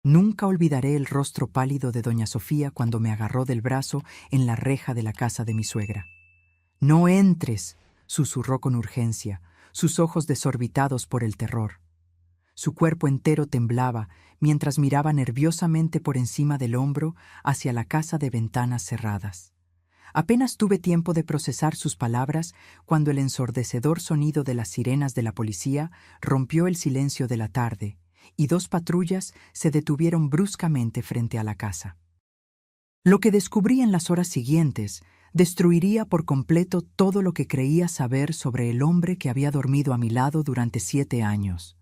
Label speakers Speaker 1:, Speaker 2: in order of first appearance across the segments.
Speaker 1: Nunca olvidaré el rostro pálido de doña Sofía cuando me agarró del brazo en la reja de la casa de mi suegra. «No entres», susurró con urgencia, sus ojos desorbitados por el terror. Su cuerpo entero temblaba mientras miraba nerviosamente por encima del hombro hacia la casa de ventanas cerradas. Apenas tuve tiempo de procesar sus palabras cuando el ensordecedor sonido de las sirenas de la policía rompió el silencio de la tarde y 2 patrullas se detuvieron bruscamente frente a la casa. Lo que descubrí en las horas siguientes destruiría por completo todo lo que creía saber sobre el hombre que había dormido a mi lado durante 7 años,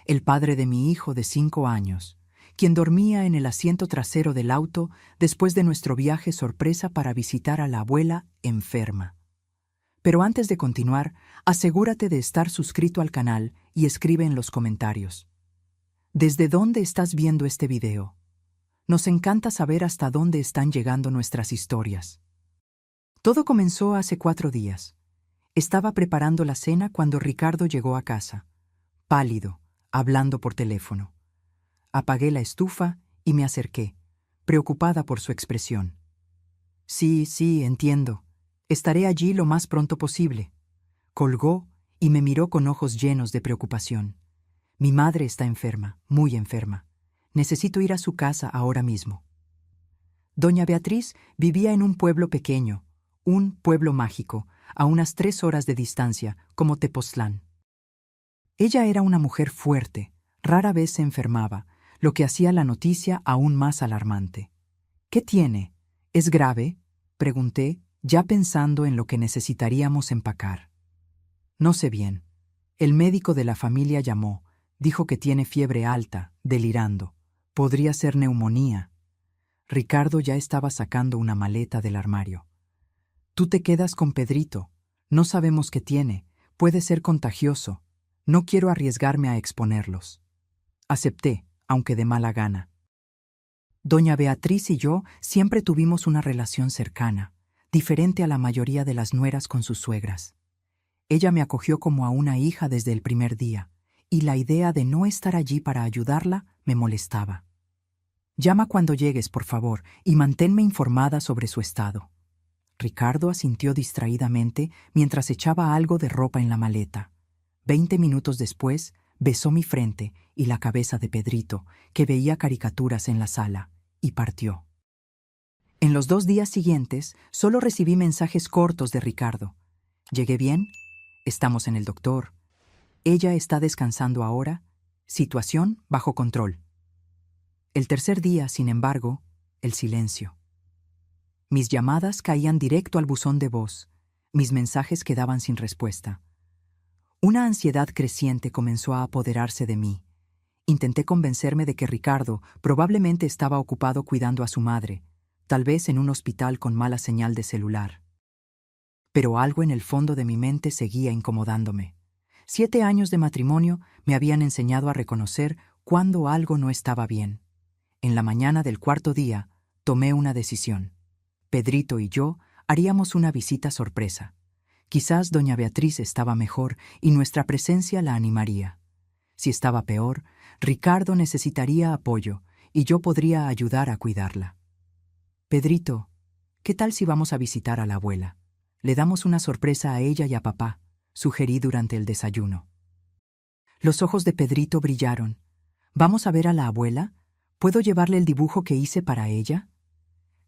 Speaker 1: el padre de mi hijo de 5 años, quien dormía en el asiento trasero del auto después de nuestro viaje sorpresa para visitar a la abuela enferma. Pero antes de continuar, asegúrate de estar suscrito al canal y escribe en los comentarios: ¿desde dónde estás viendo este video? Nos encanta saber hasta dónde están llegando nuestras historias. Todo comenzó hace 4 días. Estaba preparando la cena cuando Ricardo llegó a casa, pálido, hablando por teléfono. Apagué la estufa y me acerqué, preocupada por su expresión. Sí, entiendo. Estaré allí lo más pronto posible. Colgó y me miró con ojos llenos de preocupación. Mi madre está enferma, muy enferma. Necesito ir a su casa ahora mismo. Doña Beatriz vivía en un pueblo pequeño, un pueblo mágico, a unas 3 horas de distancia, como Tepoztlán. Ella era una mujer fuerte, rara vez se enfermaba, lo que hacía la noticia aún más alarmante. ¿Qué tiene? ¿Es grave?, pregunté, ya pensando en lo que necesitaríamos empacar. No sé bien. El médico de la familia llamó, dijo que tiene fiebre alta, delirando. Podría ser neumonía. Ricardo ya estaba sacando una maleta del armario. Tú te quedas con Pedrito. No sabemos qué tiene. Puede ser contagioso. No quiero arriesgarme a exponerlos. Acepté, aunque de mala gana. Doña Beatriz y yo siempre tuvimos una relación cercana, diferente a la mayoría de las nueras con sus suegras. Ella me acogió como a una hija desde el primer día, y la idea de no estar allí para ayudarla me molestaba. Llama cuando llegues, por favor, y manténme informada sobre su estado. Ricardo asintió distraídamente mientras echaba algo de ropa en la maleta. 20 minutos después, besó mi frente y la cabeza de Pedrito, que veía caricaturas en la sala, y partió. En los 2 días siguientes, solo recibí mensajes cortos de Ricardo. ¿Llegué bien? Estamos en el doctor. Ella está descansando ahora. Situación bajo control. El tercer día, sin embargo, el silencio. Mis llamadas caían directo al buzón de voz. Mis mensajes quedaban sin respuesta. Una ansiedad creciente comenzó a apoderarse de mí. Intenté convencerme de que Ricardo probablemente estaba ocupado cuidando a su madre, tal vez en un hospital con mala señal de celular. Pero algo en el fondo de mi mente seguía incomodándome. 7 años de matrimonio me habían enseñado a reconocer cuando algo no estaba bien. En la mañana del 4.º día, tomé una decisión. Pedrito y yo haríamos una visita sorpresa. Quizás doña Beatriz estaba mejor y nuestra presencia la animaría. Si estaba peor, Ricardo necesitaría apoyo y yo podría ayudar a cuidarla. Pedrito, ¿qué tal si vamos a visitar a la abuela? Le damos una sorpresa a ella y a papá, sugerí durante el desayuno. Los ojos de Pedrito brillaron. ¿Vamos a ver a la abuela? ¿Puedo llevarle el dibujo que hice para ella?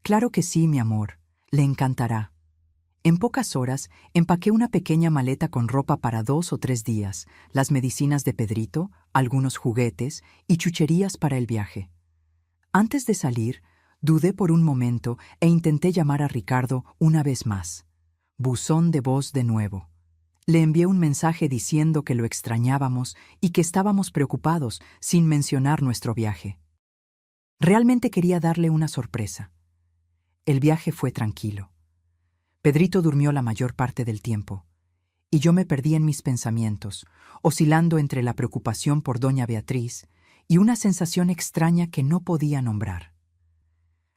Speaker 1: Claro que sí, mi amor. Le encantará. En pocas horas, empaqué una pequeña maleta con ropa para 2 o 3 días, las medicinas de Pedrito, algunos juguetes y chucherías para el viaje. Antes de salir, dudé por un momento e intenté llamar a Ricardo una vez más. Buzón de voz de nuevo. Le envié un mensaje diciendo que lo extrañábamos y que estábamos preocupados, sin mencionar nuestro viaje. Realmente quería darle una sorpresa. El viaje fue tranquilo. Pedrito durmió la mayor parte del tiempo, y yo me perdí en mis pensamientos, oscilando entre la preocupación por doña Beatriz y una sensación extraña que no podía nombrar.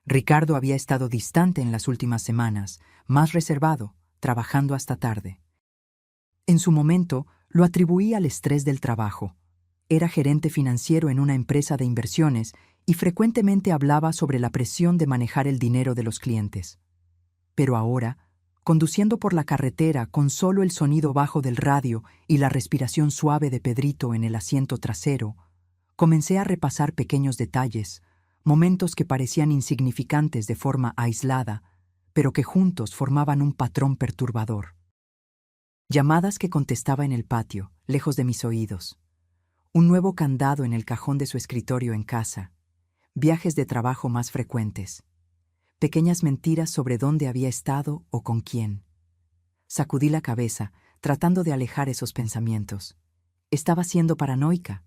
Speaker 1: Ricardo había estado distante en las últimas semanas, más reservado, trabajando hasta tarde. En su momento, lo atribuí al estrés del trabajo. Era gerente financiero en una empresa de inversiones y frecuentemente hablaba sobre la presión de manejar el dinero de los clientes. Pero ahora, conduciendo por la carretera con solo el sonido bajo del radio y la respiración suave de Pedrito en el asiento trasero, comencé a repasar pequeños detalles, momentos que parecían insignificantes de forma aislada, pero que juntos formaban un patrón perturbador. Llamadas que contestaba en el patio, lejos de mis oídos. Un nuevo candado en el cajón de su escritorio en casa. Viajes de trabajo más frecuentes. Pequeñas mentiras sobre dónde había estado o con quién. Sacudí la cabeza, tratando de alejar esos pensamientos. Estaba siendo paranoica.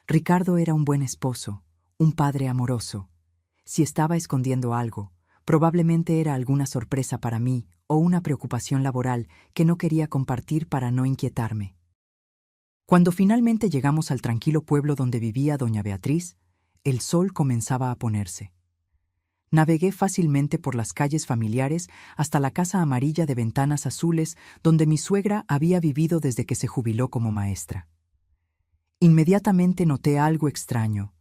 Speaker 1: Ricardo era un buen esposo, un padre amoroso. Si estaba escondiendo algo, probablemente era alguna sorpresa para mí o una preocupación laboral que no quería compartir para no inquietarme. Cuando finalmente llegamos al tranquilo pueblo donde vivía doña Beatriz, el sol comenzaba a ponerse. Navegué fácilmente por las calles familiares hasta la casa amarilla de ventanas azules donde mi suegra había vivido desde que se jubiló como maestra. Inmediatamente noté algo extraño.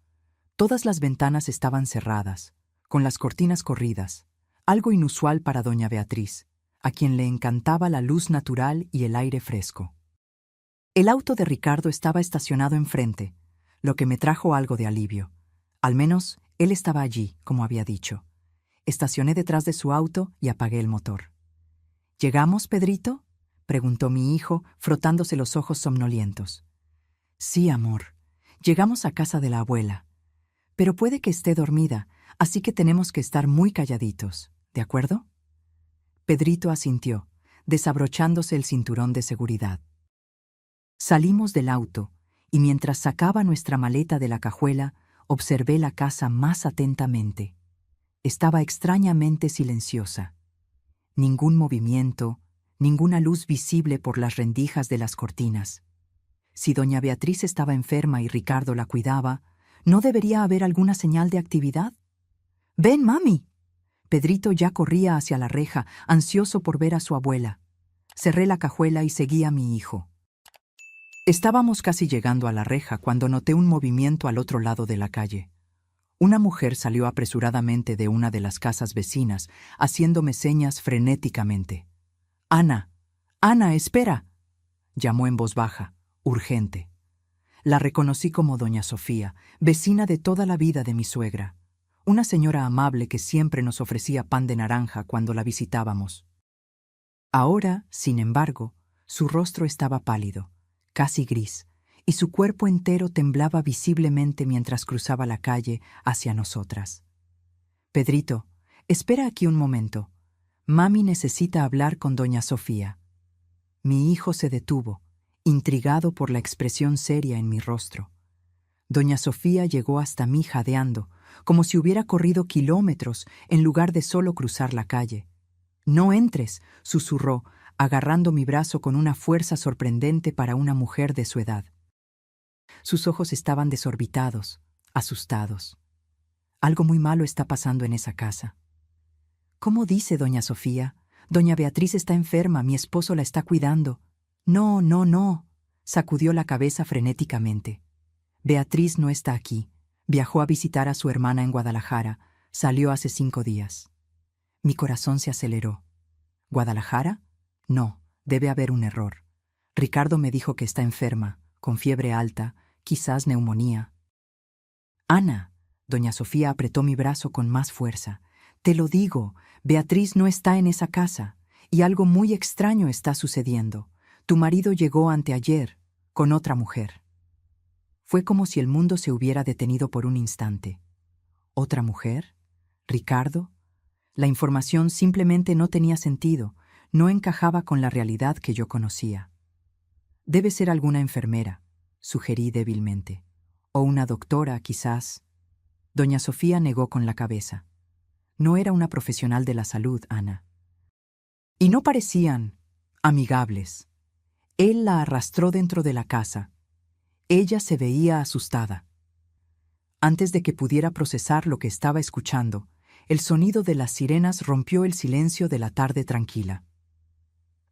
Speaker 1: Todas las ventanas estaban cerradas, con las cortinas corridas, algo inusual para doña Beatriz, a quien le encantaba la luz natural y el aire fresco. El auto de Ricardo estaba estacionado enfrente, lo que me trajo algo de alivio. Al menos, él estaba allí, como había dicho. Estacioné detrás de su auto y apagué el motor. ¿Llegamos, Pedrito?, preguntó mi hijo, frotándose los ojos somnolientos. Sí, amor. Llegamos a casa de la abuela. Pero puede que esté dormida, así que tenemos que estar muy calladitos, ¿de acuerdo? Pedrito asintió, desabrochándose el cinturón de seguridad. Salimos del auto, y mientras sacaba nuestra maleta de la cajuela, observé la casa más atentamente. Estaba extrañamente silenciosa. Ningún movimiento, ninguna luz visible por las rendijas de las cortinas. Si doña Beatriz estaba enferma y Ricardo la cuidaba, ¿no debería haber alguna señal de actividad? «¡Ven, mami!». Pedrito ya corría hacia la reja, ansioso por ver a su abuela. Cerré la cajuela y seguí a mi hijo. Estábamos casi llegando a la reja cuando noté un movimiento al otro lado de la calle. Una mujer salió apresuradamente de una de las casas vecinas, haciéndome señas frenéticamente. «Ana, Ana, espera», llamó en voz baja, urgente. La reconocí como doña Sofía, vecina de toda la vida de mi suegra, una señora amable que siempre nos ofrecía pan de naranja cuando la visitábamos. Ahora, sin embargo, su rostro estaba pálido, casi gris, y su cuerpo entero temblaba visiblemente mientras cruzaba la calle hacia nosotras. «Pedrito, espera aquí un momento. Mami necesita hablar con doña Sofía». Mi hijo se detuvo, intrigado por la expresión seria en mi rostro. Doña Sofía llegó hasta mí jadeando, como si hubiera corrido kilómetros en lugar de solo cruzar la calle. «No entres», susurró, agarrando mi brazo con una fuerza sorprendente para una mujer de su edad. Sus ojos estaban desorbitados, asustados. Algo muy malo está pasando en esa casa. «¿Cómo dice doña Sofía? Doña Beatriz está enferma, mi esposo la está cuidando». «No, no, no», sacudió la cabeza frenéticamente. «Beatriz no está aquí. Viajó a visitar a su hermana en Guadalajara. Salió hace 5 días». Mi corazón se aceleró. ¿Guadalajara? No, debe haber un error. Ricardo me dijo que está enferma, con fiebre alta, quizás neumonía. «Ana», doña Sofía apretó mi brazo con más fuerza. «Te lo digo, Beatriz no está en esa casa, y algo muy extraño está sucediendo. Tu marido llegó anteayer, con otra mujer». Fue como si el mundo se hubiera detenido por un instante. ¿Otra mujer? ¿Ricardo? La información simplemente no tenía sentido, no encajaba con la realidad que yo conocía. «Debe ser alguna enfermera», sugerí débilmente. «O una doctora, quizás». Doña Sofía negó con la cabeza. No era una profesional de la salud, Ana. Y no parecían amigables. Él la arrastró dentro de la casa. Ella se veía asustada. Antes de que pudiera procesar lo que estaba escuchando, el sonido de las sirenas rompió el silencio de la tarde tranquila.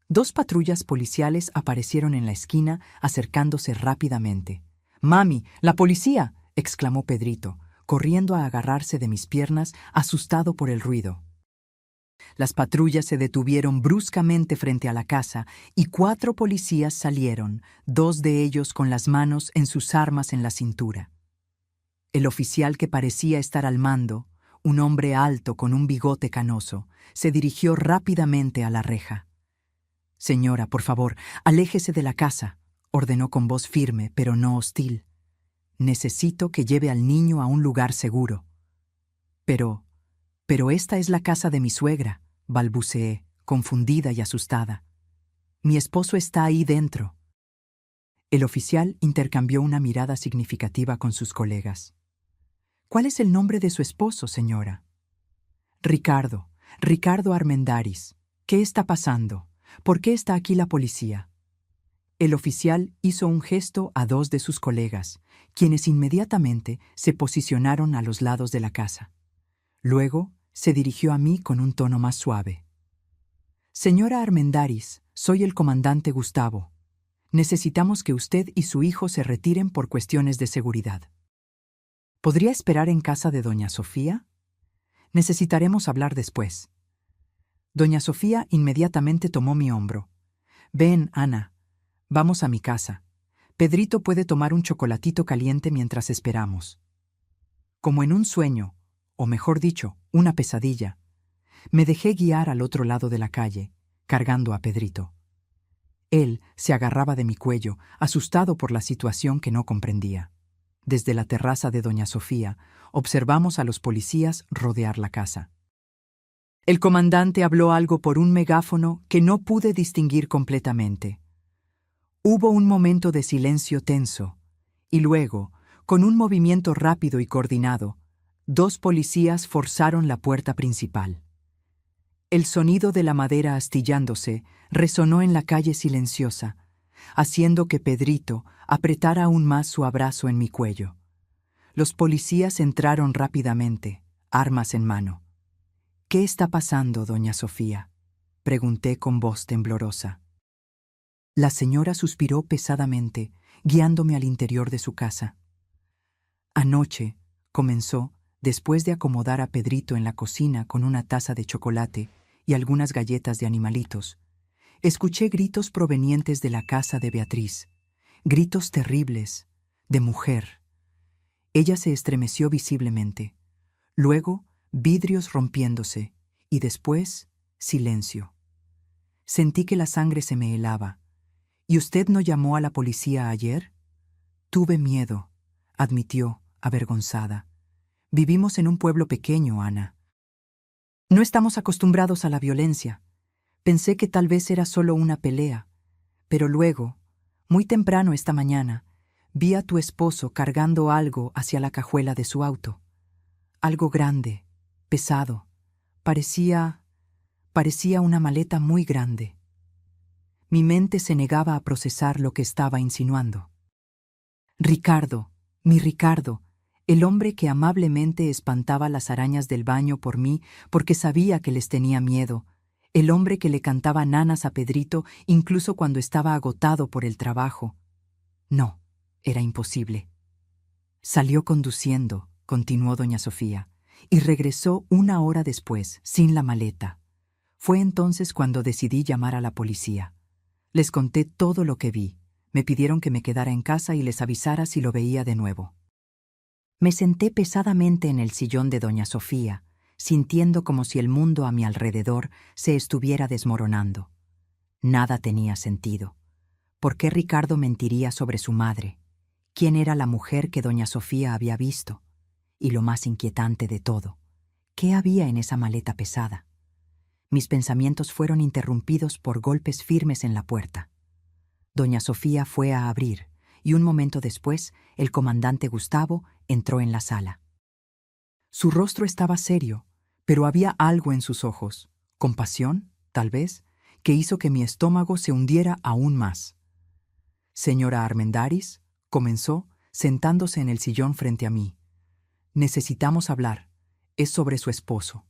Speaker 1: 2 patrullas policiales aparecieron en la esquina, acercándose rápidamente. «¡Mami, la policía!», exclamó Pedrito. corriendo a agarrarse de mis piernas, asustado por el ruido. Las patrullas se detuvieron bruscamente frente a la casa y 4 policías salieron, 2 de ellos con las manos en sus armas en la cintura. El oficial que parecía estar al mando, un hombre alto con un bigote canoso, se dirigió rápidamente a la reja. «Señora, por favor, aléjese de la casa», ordenó con voz firme, pero no hostil. «Necesito que lleve al niño a un lugar seguro». Pero esta es la casa de mi suegra», balbuceé, confundida y asustada. «Mi esposo está ahí dentro». El oficial intercambió una mirada significativa con sus colegas. «¿Cuál es el nombre de su esposo, señora?» Ricardo Armendáriz. ¿Qué está pasando? ¿Por qué está aquí la policía?» El oficial hizo un gesto a 2 de sus colegas, quienes inmediatamente se posicionaron a los lados de la casa. Luego se dirigió a mí con un tono más suave. «Señora Armendáriz, soy el comandante Gustavo. Necesitamos que usted y su hijo se retiren por cuestiones de seguridad. ¿Podría esperar en casa de doña Sofía? Necesitaremos hablar después». Doña Sofía inmediatamente tomó mi hombro. «Ven, Ana, vamos a mi casa. Pedrito puede tomar un chocolatito caliente mientras esperamos». Como en un sueño, o mejor dicho, una pesadilla, me dejé guiar al otro lado de la calle, cargando a Pedrito. Él se agarraba de mi cuello, asustado por la situación que no comprendía. Desde la terraza de doña Sofía, observamos a los policías rodear la casa. El comandante habló algo por un megáfono que no pude distinguir completamente. Hubo un momento de silencio tenso, y luego, con un movimiento rápido y coordinado, 2 policías forzaron la puerta principal. El sonido de la madera astillándose resonó en la calle silenciosa, haciendo que Pedrito apretara aún más su abrazo en mi cuello. Los policías entraron rápidamente, armas en mano. «¿Qué está pasando, doña Sofía?», pregunté con voz temblorosa. La señora suspiró pesadamente, guiándome al interior de su casa. «Anoche», comenzó, después de acomodar a Pedrito en la cocina con una taza de chocolate y algunas galletas de animalitos, escuché gritos provenientes de la casa de Beatriz, gritos terribles, de mujer. Ella se estremeció visiblemente. Luego, vidrios rompiéndose, y después, silencio. Sentí que la sangre se me helaba. «¿Y usted no llamó a la policía ayer?» «Tuve miedo», admitió, avergonzada. «Vivimos en un pueblo pequeño, Ana. No estamos acostumbrados a la violencia. Pensé que tal vez era solo una pelea. Pero luego, muy temprano esta mañana, vi a tu esposo cargando algo hacia la cajuela de su auto. Algo grande, pesado. Parecía una maleta muy grande». Mi mente se negaba a procesar lo que estaba insinuando. Ricardo, mi Ricardo, el hombre que amablemente espantaba las arañas del baño por mí porque sabía que les tenía miedo, el hombre que le cantaba nanas a Pedrito incluso cuando estaba agotado por el trabajo. No, era imposible. Salió conduciendo, continuó doña Sofía, y regresó 1 hora después, sin la maleta. Fue entonces cuando decidí llamar a la policía. Les conté todo lo que vi. Me pidieron que me quedara en casa y les avisara si lo veía de nuevo. Me senté pesadamente en el sillón de doña Sofía, sintiendo como si el mundo a mi alrededor se estuviera desmoronando. Nada tenía sentido. ¿Por qué Ricardo mentiría sobre su madre? ¿Quién era la mujer que doña Sofía había visto? Y lo más inquietante de todo, ¿qué había en esa maleta pesada? Mis pensamientos fueron interrumpidos por golpes firmes en la puerta. Doña Sofía fue a abrir, y un momento después, el comandante Gustavo entró en la sala. Su rostro estaba serio, pero había algo en sus ojos, compasión, tal vez, que hizo que mi estómago se hundiera aún más. «Señora Armendáriz», comenzó, sentándose en el sillón frente a mí. «Necesitamos hablar. Es sobre su esposo».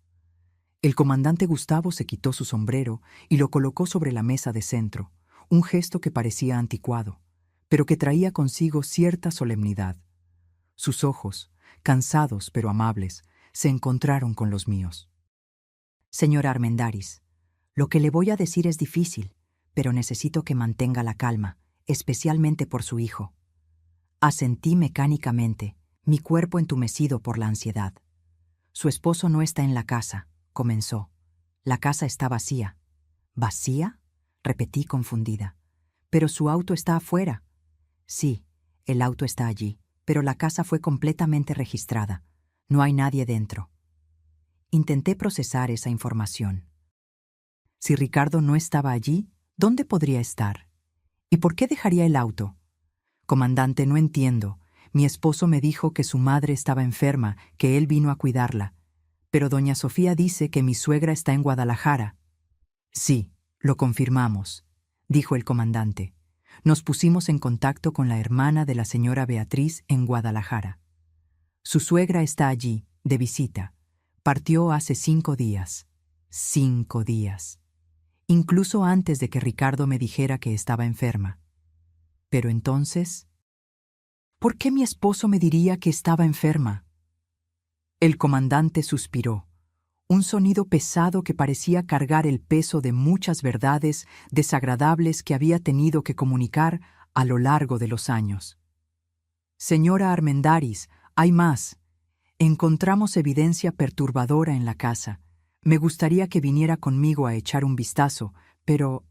Speaker 1: El comandante Gustavo se quitó su sombrero y lo colocó sobre la mesa de centro, un gesto que parecía anticuado, pero que traía consigo cierta solemnidad. Sus ojos, cansados pero amables, se encontraron con los míos. Señora Armendáriz, lo que le voy a decir es difícil, pero necesito que mantenga la calma, especialmente por su hijo. Asentí mecánicamente, mi cuerpo entumecido por la ansiedad. Su esposo no está en la casa, comenzó. La casa está vacía. ¿Vacía? Repetí confundida. Pero su auto está afuera. Sí, el auto está allí, pero la casa fue completamente registrada. No hay nadie dentro. Intenté procesar esa información. Si Ricardo no estaba allí, ¿dónde podría estar? ¿Y por qué dejaría el auto? Comandante, no entiendo. Mi esposo me dijo que su madre estaba enferma, que él vino a cuidarla. Pero doña Sofía dice que mi suegra está en Guadalajara. Sí, lo confirmamos, dijo el comandante. Nos pusimos en contacto con la hermana de la señora Beatriz en Guadalajara. Su suegra está allí, de visita. Partió hace 5 días. 5 días. Incluso antes de que Ricardo me dijera que estaba enferma. Pero entonces, ¿por qué mi esposo me diría que estaba enferma? El comandante suspiró, un sonido pesado que parecía cargar el peso de muchas verdades desagradables que había tenido que comunicar a lo largo de los años. Señora Armendáriz, hay más. Encontramos evidencia perturbadora en la casa. Me gustaría que viniera conmigo a echar un vistazo, pero...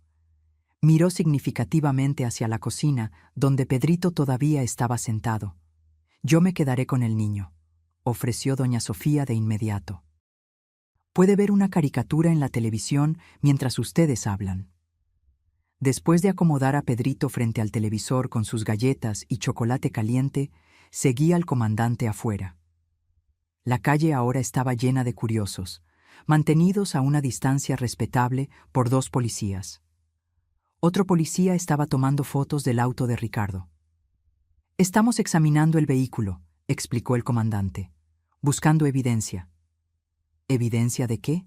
Speaker 1: Miró significativamente hacia la cocina, donde Pedrito todavía estaba sentado. Yo me quedaré con el niño, ofreció doña Sofía de inmediato. Puede ver una caricatura en la televisión mientras ustedes hablan. Después de acomodar a Pedrito frente al televisor con sus galletas y chocolate caliente, seguí al comandante afuera. La calle ahora estaba llena de curiosos, mantenidos a una distancia respetable por 2 policías. Otro policía estaba tomando fotos del auto de Ricardo. Estamos examinando el vehículo, explicó el comandante, buscando evidencia. ¿Evidencia de qué?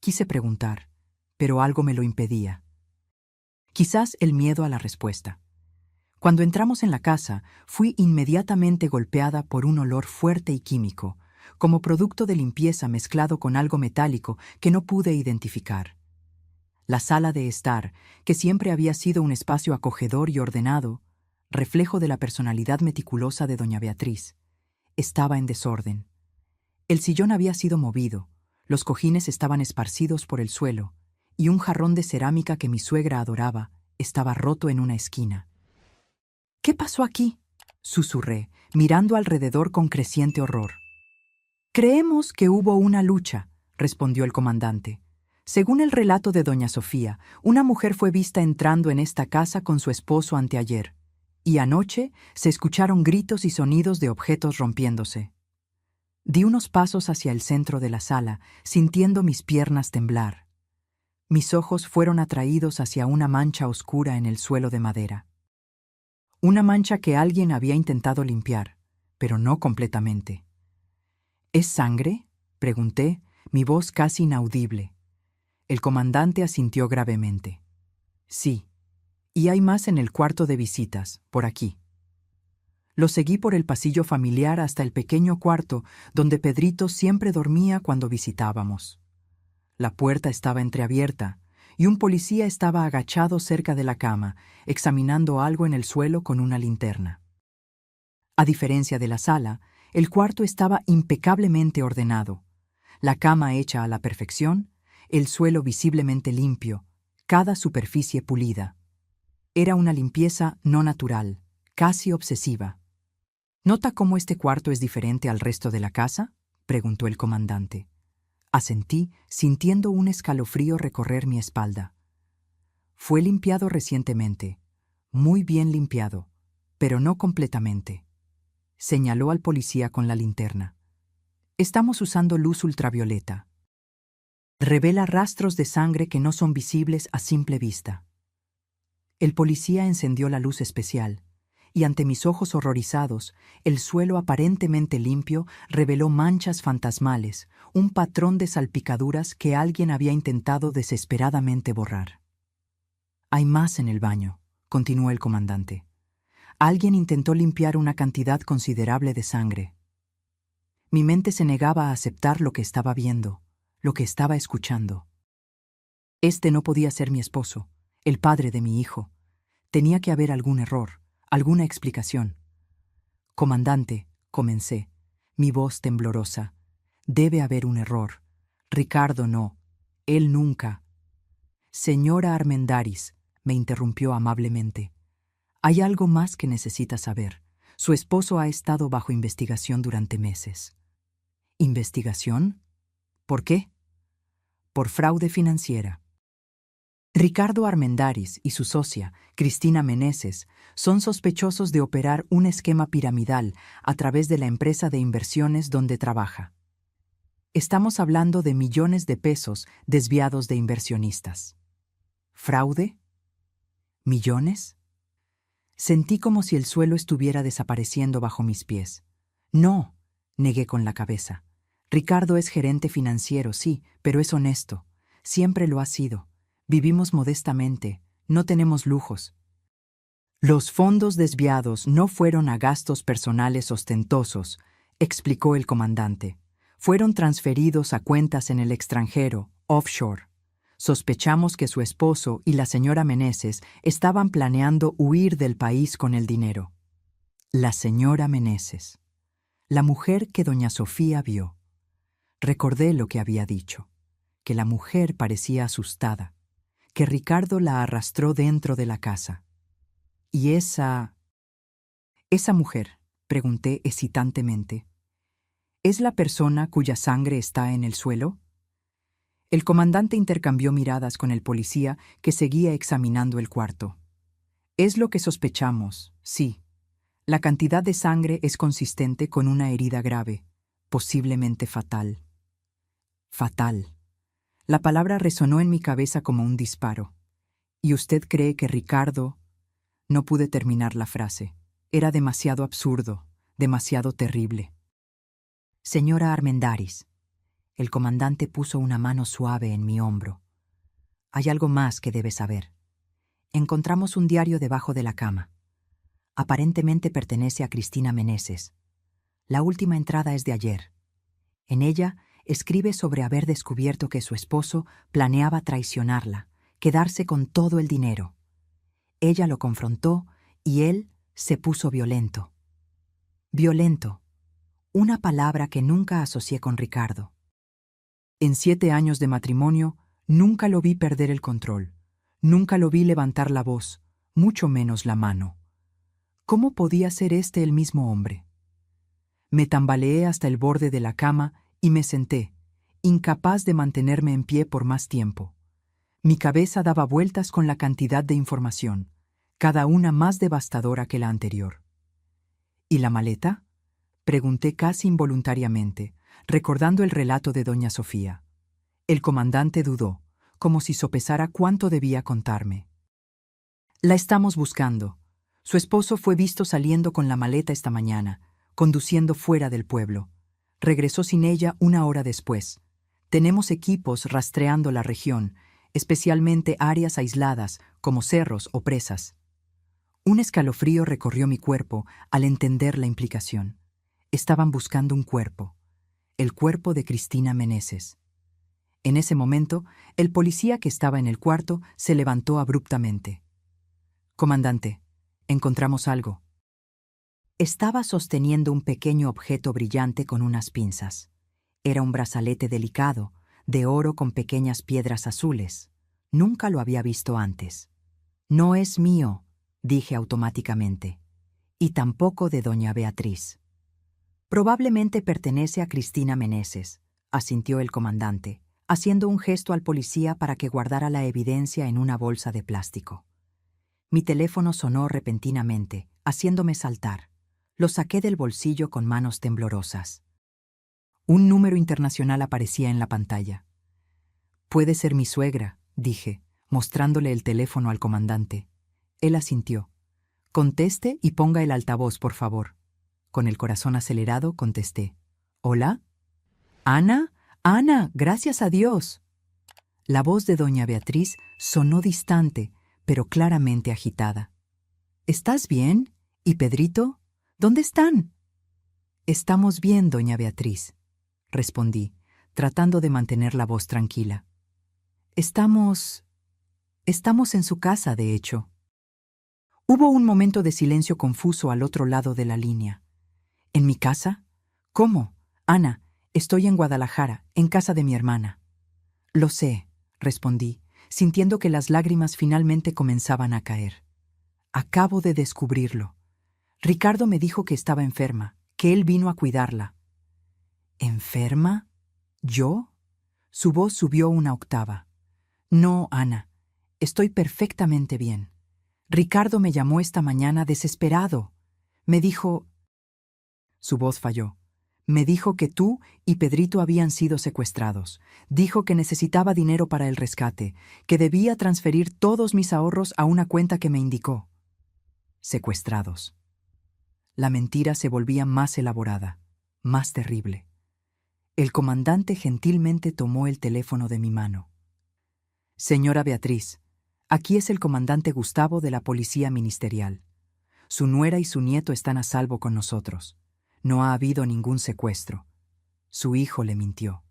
Speaker 1: Quise preguntar, pero algo me lo impedía. Quizás el miedo a la respuesta. Cuando entramos en la casa, fui inmediatamente golpeada por un olor fuerte y químico, como producto de limpieza mezclado con algo metálico que no pude identificar. La sala de estar, que siempre había sido un espacio acogedor y ordenado, reflejo de la personalidad meticulosa de doña Beatriz, estaba en desorden. El sillón había sido movido, los cojines estaban esparcidos por el suelo, y un jarrón de cerámica que mi suegra adoraba estaba roto en una esquina. ¿Qué pasó aquí?, susurré, mirando alrededor con creciente horror. Creemos que hubo una lucha, respondió el comandante. Según el relato de doña Sofía, una mujer fue vista entrando en esta casa con su esposo anteayer, y anoche se escucharon gritos y sonidos de objetos rompiéndose. Di unos pasos hacia el centro de la sala, sintiendo mis piernas temblar. Mis ojos fueron atraídos hacia una mancha oscura en el suelo de madera. Una mancha que alguien había intentado limpiar, pero no completamente. ¿Es sangre?, pregunté, mi voz casi inaudible. El comandante asintió gravemente. Sí, y hay más en el cuarto de visitas, por aquí. Lo seguí por el pasillo familiar hasta el pequeño cuarto donde Pedrito siempre dormía cuando visitábamos. La puerta estaba entreabierta y un policía estaba agachado cerca de la cama, examinando algo en el suelo con una linterna. A diferencia de la sala, el cuarto estaba impecablemente ordenado. La cama hecha a la perfección, el suelo visiblemente limpio, cada superficie pulida. Era una limpieza no natural, casi obsesiva. ¿Nota cómo este cuarto es diferente al resto de la casa?, preguntó el comandante. Asentí, sintiendo un escalofrío recorrer mi espalda. Fue limpiado recientemente, muy bien limpiado, pero no completamente. Señaló al policía con la linterna. Estamos usando luz ultravioleta. Revela rastros de sangre que no son visibles a simple vista. El policía encendió la luz especial, y ante mis ojos horrorizados, el suelo aparentemente limpio reveló manchas fantasmales, un patrón de salpicaduras que alguien había intentado desesperadamente borrar. Hay más en el baño, continuó el comandante. Alguien intentó limpiar una cantidad considerable de sangre. Mi mente se negaba a aceptar lo que estaba viendo, lo que estaba escuchando. Este no podía ser mi esposo, el padre de mi hijo. Tenía que haber algún error, alguna explicación. Comandante, comencé, mi voz temblorosa. Debe haber un error. Ricardo no. Él nunca. Señora Armendáriz, me interrumpió amablemente. Hay algo más que necesita saber. Su esposo ha estado bajo investigación durante meses. ¿Investigación? ¿Por qué? Por fraude financiera. Ricardo Armendáriz y su socia, Cristina Meneses, son sospechosos de operar un esquema piramidal a través de la empresa de inversiones donde trabaja. Estamos hablando de millones de pesos desviados de inversionistas. ¿Fraude? ¿Millones? Sentí como si el suelo estuviera desapareciendo bajo mis pies. No, negué con la cabeza. Ricardo es gerente financiero, sí, pero es honesto. Siempre lo ha sido. Vivimos modestamente, no tenemos lujos. Los fondos desviados no fueron a gastos personales ostentosos, explicó el comandante. Fueron transferidos a cuentas en el extranjero, offshore. Sospechamos que su esposo y la señora Meneses estaban planeando huir del país con el dinero. La señora Meneses, la mujer que doña Sofía vio. Recordé lo que había dicho, que la mujer parecía asustada, que Ricardo la arrastró dentro de la casa. ¿Y esa mujer? Pregunté hesitantemente. ¿Es la persona cuya sangre está en el suelo? El comandante intercambió miradas con el policía que seguía examinando el cuarto. Es lo que sospechamos, sí. La cantidad de sangre es consistente con una herida grave, posiblemente fatal. Fatal. La palabra resonó en mi cabeza como un disparo. ¿Y usted cree que Ricardo...? No pude terminar la frase. Era demasiado absurdo, demasiado terrible. Señora Armendáriz. El comandante puso una mano suave en mi hombro. Hay algo más que debe saber. Encontramos un diario debajo de la cama. Aparentemente pertenece a Cristina Meneses. La última entrada es de ayer. En ella escribe sobre haber descubierto que su esposo planeaba traicionarla, quedarse con todo el dinero. Ella lo confrontó y él se puso violento. Violento, una palabra que nunca asocié con Ricardo. En 7 años de matrimonio, nunca lo vi perder el control. Nunca lo vi levantar la voz, mucho menos la mano. ¿Cómo podía ser este el mismo hombre? Me tambaleé hasta el borde de la cama y me senté, incapaz de mantenerme en pie por más tiempo. Mi cabeza daba vueltas con la cantidad de información, cada una más devastadora que la anterior. ¿Y la maleta? Pregunté casi involuntariamente, recordando el relato de doña Sofía. El comandante dudó, como si sopesara cuánto debía contarme. La estamos buscando. Su esposo fue visto saliendo con la maleta esta mañana, conduciendo fuera del pueblo. Regresó sin ella 1 hora después. Tenemos equipos rastreando la región, especialmente áreas aisladas como cerros o presas. Un escalofrío recorrió mi cuerpo al entender la implicación. Estaban buscando un cuerpo, el cuerpo de Cristina Meneses. En ese momento, el policía que estaba en el cuarto se levantó abruptamente. «Comandante, encontramos algo». Estaba sosteniendo un pequeño objeto brillante con unas pinzas. Era un brazalete delicado, de oro con pequeñas piedras azules. Nunca lo había visto antes. «No es mío», dije automáticamente. «Y tampoco de doña Beatriz». «Probablemente pertenece a Cristina Meneses», asintió el comandante, haciendo un gesto al policía para que guardara la evidencia en una bolsa de plástico. Mi teléfono sonó repentinamente, haciéndome saltar. Lo saqué del bolsillo con manos temblorosas. Un número internacional aparecía en la pantalla. «Puede ser mi suegra», dije, mostrándole el teléfono al comandante. Él asintió. «Conteste y ponga el altavoz, por favor». Con el corazón acelerado contesté. «¿Hola? ¿Ana? Ana, gracias a Dios». La voz de doña Beatriz sonó distante, pero claramente agitada. «¿Estás bien? ¿Y Pedrito? ¿Dónde están?» Estamos bien, doña Beatriz, respondí, tratando de mantener la voz tranquila. Estamos en su casa, de hecho. Hubo un momento de silencio confuso al otro lado de la línea. ¿En mi casa? ¿Cómo? Ana, estoy en Guadalajara, en casa de mi hermana. Lo sé, respondí, sintiendo que las lágrimas finalmente comenzaban a caer. Acabo de descubrirlo. Ricardo me dijo que estaba enferma, que él vino a cuidarla. ¿Enferma? ¿Yo? Su voz subió una octava. No, Ana, estoy perfectamente bien. Ricardo me llamó esta mañana desesperado. Me dijo... Su voz falló. Me dijo que tú y Pedrito habían sido secuestrados. Dijo que necesitaba dinero para el rescate, que debía transferir todos mis ahorros a una cuenta que me indicó. Secuestrados. La mentira se volvía más elaborada, más terrible. El comandante gentilmente tomó el teléfono de mi mano. Señora Beatriz, aquí es el comandante Gustavo de la Policía Ministerial. Su nuera y su nieto están a salvo con nosotros. No ha habido ningún secuestro. Su hijo le mintió.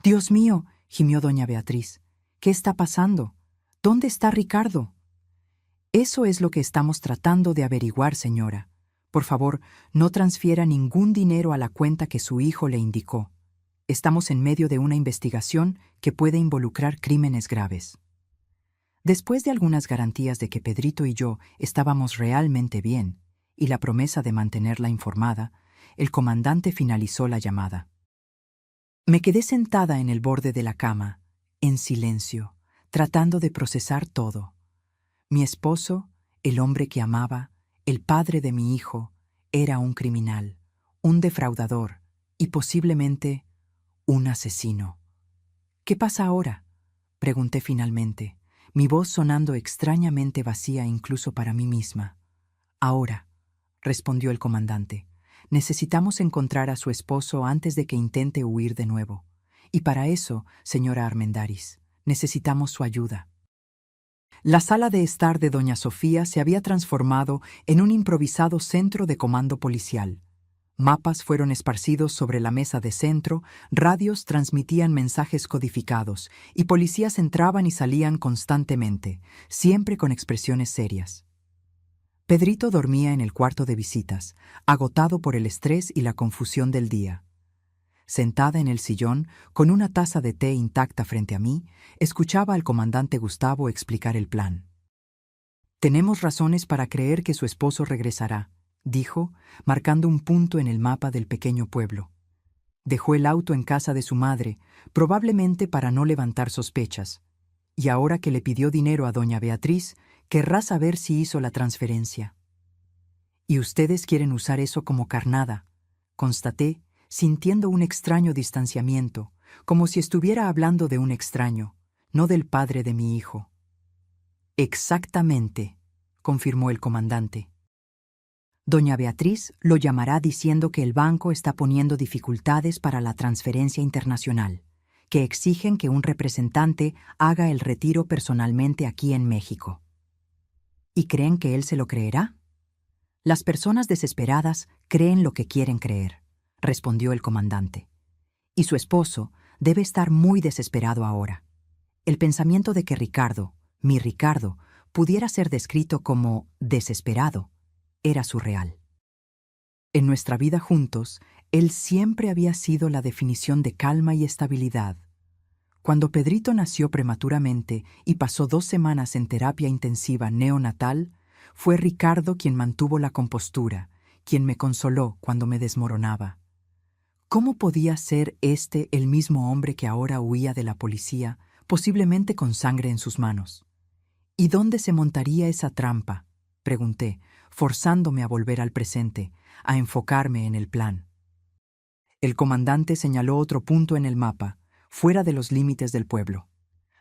Speaker 1: Dios mío, gimió doña Beatriz. ¿Qué está pasando? ¿Dónde está Ricardo? Eso es lo que estamos tratando de averiguar, señora. Por favor, no transfiera ningún dinero a la cuenta que su hijo le indicó. Estamos en medio de una investigación que puede involucrar crímenes graves. Después de algunas garantías de que Pedrito y yo estábamos realmente bien, y la promesa de mantenerla informada, el comandante finalizó la llamada. Me quedé sentada en el borde de la cama, en silencio, tratando de procesar todo. Mi esposo, el hombre que amaba, el padre de mi hijo, era un criminal, un defraudador y posiblemente un asesino. ¿Qué pasa ahora?, pregunté finalmente, mi voz sonando extrañamente vacía incluso para mí misma. Ahora, respondió el comandante, necesitamos encontrar a su esposo antes de que intente huir de nuevo. Y para eso, señora Armendáriz, necesitamos su ayuda. La sala de estar de doña Sofía se había transformado en un improvisado centro de comando policial. Mapas fueron esparcidos sobre la mesa de centro, radios transmitían mensajes codificados, y policías entraban y salían constantemente, siempre con expresiones serias. Pedrito dormía en el cuarto de visitas, agotado por el estrés y la confusión del día. Sentada en el sillón, con una taza de té intacta frente a mí, escuchaba al comandante Gustavo explicar el plan. Tenemos razones para creer que su esposo regresará, dijo, marcando un punto en el mapa del pequeño pueblo. Dejó el auto en casa de su madre, probablemente para no levantar sospechas, y ahora que le pidió dinero a doña Beatriz, querrá saber si hizo la transferencia. Y ustedes quieren usar eso como carnada, constaté, sintiendo un extraño distanciamiento, como si estuviera hablando de un extraño, no del padre de mi hijo. Exactamente, confirmó el comandante. Doña Beatriz lo llamará diciendo que el banco está poniendo dificultades para la transferencia internacional, que exigen que un representante haga el retiro personalmente aquí en México. ¿Y creen que él se lo creerá? Las personas desesperadas creen lo que quieren creer, respondió el comandante. Y su esposo debe estar muy desesperado ahora. El pensamiento de que Ricardo, mi Ricardo, pudiera ser descrito como desesperado, era surreal. En nuestra vida juntos, él siempre había sido la definición de calma y estabilidad. Cuando Pedrito nació prematuramente y pasó 2 semanas en terapia intensiva neonatal, fue Ricardo quien mantuvo la compostura, quien me consoló cuando me desmoronaba. ¿Cómo podía ser este el mismo hombre que ahora huía de la policía, posiblemente con sangre en sus manos? ¿Y dónde se montaría esa trampa?, pregunté, forzándome a volver al presente, a enfocarme en el plan. El comandante señaló otro punto en el mapa, fuera de los límites del pueblo.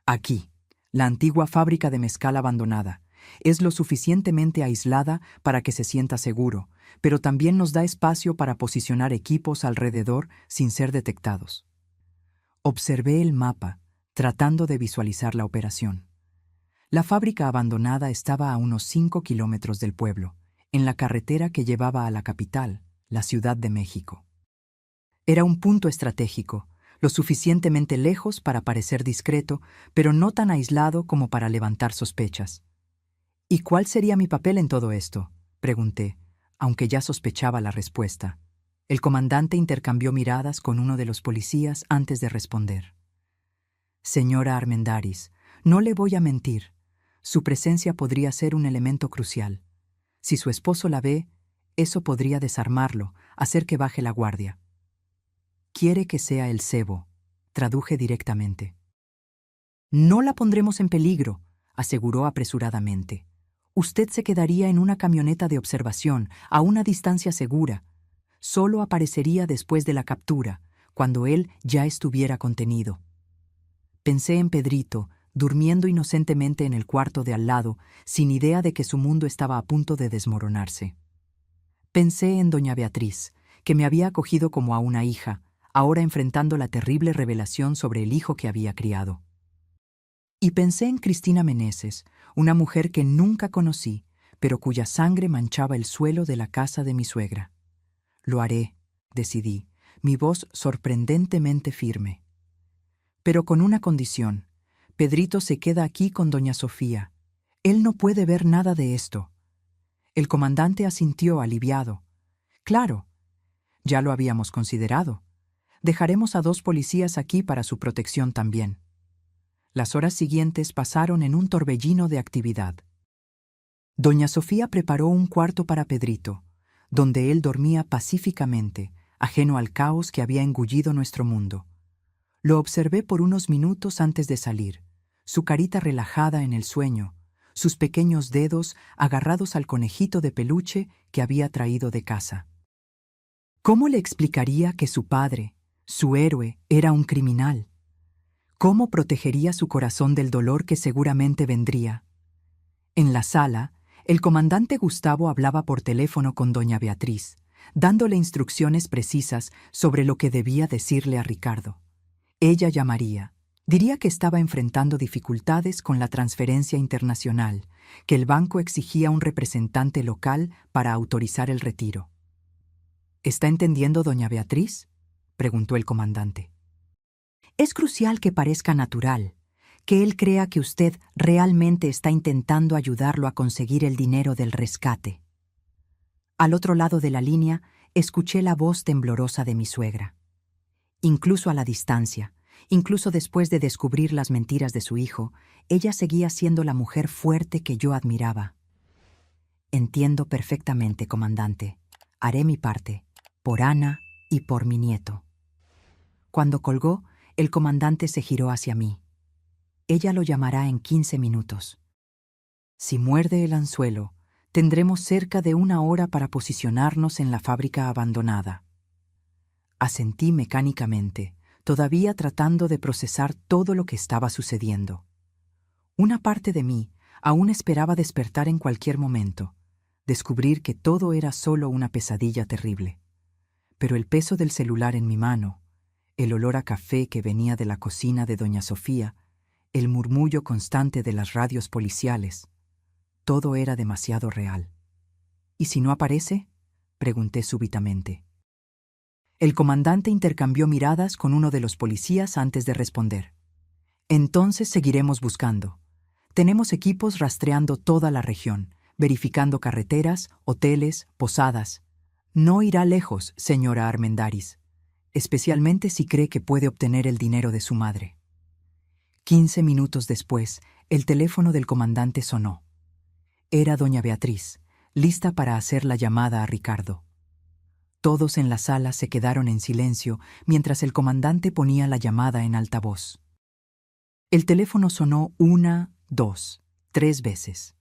Speaker 1: Aquí, la antigua fábrica de mezcal abandonada, es lo suficientemente aislada para que se sienta seguro, pero también nos da espacio para posicionar equipos alrededor sin ser detectados. Observé el mapa, tratando de visualizar la operación. La fábrica abandonada estaba a unos 5 kilómetros del pueblo, en la carretera que llevaba a la capital, la Ciudad de México. Era un punto estratégico, lo suficientemente lejos para parecer discreto, pero no tan aislado como para levantar sospechas. ¿Y cuál sería mi papel en todo esto?, pregunté, aunque ya sospechaba la respuesta. El comandante intercambió miradas con uno de los policías antes de responder. Señora Armendáriz, no le voy a mentir. Su presencia podría ser un elemento crucial. Si su esposo la ve, eso podría desarmarlo, hacer que baje la guardia. Quiere que sea el cebo, traduje directamente. No la pondremos en peligro, aseguró apresuradamente. Usted se quedaría en una camioneta de observación, a una distancia segura. Solo aparecería después de la captura, cuando él ya estuviera contenido. Pensé en Pedrito, durmiendo inocentemente en el cuarto de al lado, sin idea de que su mundo estaba a punto de desmoronarse. Pensé en doña Beatriz, que me había acogido como a una hija, ahora enfrentando la terrible revelación sobre el hijo que había criado. Y pensé en Cristina Meneses, una mujer que nunca conocí, pero cuya sangre manchaba el suelo de la casa de mi suegra. Lo haré, decidí, mi voz sorprendentemente firme. Pero con una condición. Pedrito se queda aquí con doña Sofía. Él no puede ver nada de esto. El comandante asintió aliviado. Claro, ya lo habíamos considerado. Dejaremos a 2 policías aquí para su protección también. Las horas siguientes pasaron en un torbellino de actividad. Doña Sofía preparó un cuarto para Pedrito, donde él dormía pacíficamente, ajeno al caos que había engullido nuestro mundo. Lo observé por unos minutos antes de salir, su carita relajada en el sueño, sus pequeños dedos agarrados al conejito de peluche que había traído de casa. ¿Cómo le explicaría que su padre, su héroe, era un criminal? ¿Cómo protegería su corazón del dolor que seguramente vendría? En la sala, el comandante Gustavo hablaba por teléfono con doña Beatriz, dándole instrucciones precisas sobre lo que debía decirle a Ricardo. Ella llamaría. Diría que estaba enfrentando dificultades con la transferencia internacional, que el banco exigía un representante local para autorizar el retiro. ¿Está entendiendo, doña Beatriz?, preguntó el comandante. Es crucial que parezca natural, que él crea que usted realmente está intentando ayudarlo a conseguir el dinero del rescate. Al otro lado de la línea, escuché la voz temblorosa de mi suegra. Incluso a la distancia, incluso después de descubrir las mentiras de su hijo, ella seguía siendo la mujer fuerte que yo admiraba. Entiendo perfectamente, comandante. Haré mi parte, por Ana y por mi nieto. Cuando colgó, el comandante se giró hacia mí. Ella lo llamará en 15 minutos. Si muerde el anzuelo, tendremos cerca de 1 hora para posicionarnos en la fábrica abandonada. Asentí mecánicamente, todavía tratando de procesar todo lo que estaba sucediendo. Una parte de mí aún esperaba despertar en cualquier momento, descubrir que todo era solo una pesadilla terrible. Pero el peso del celular en mi mano, el olor a café que venía de la cocina de doña Sofía, el murmullo constante de las radios policiales, todo era demasiado real. ¿Y si no aparece?, pregunté súbitamente. El comandante intercambió miradas con uno de los policías antes de responder. Entonces seguiremos buscando. Tenemos equipos rastreando toda la región, verificando carreteras, hoteles, posadas. No irá lejos, señora Armendáriz, especialmente si cree que puede obtener el dinero de su madre. 15 minutos después, el teléfono del comandante sonó. Era doña Beatriz, lista para hacer la llamada a Ricardo. Todos en la sala se quedaron en silencio mientras el comandante ponía la llamada en altavoz. El teléfono sonó 1, 2, 3 veces.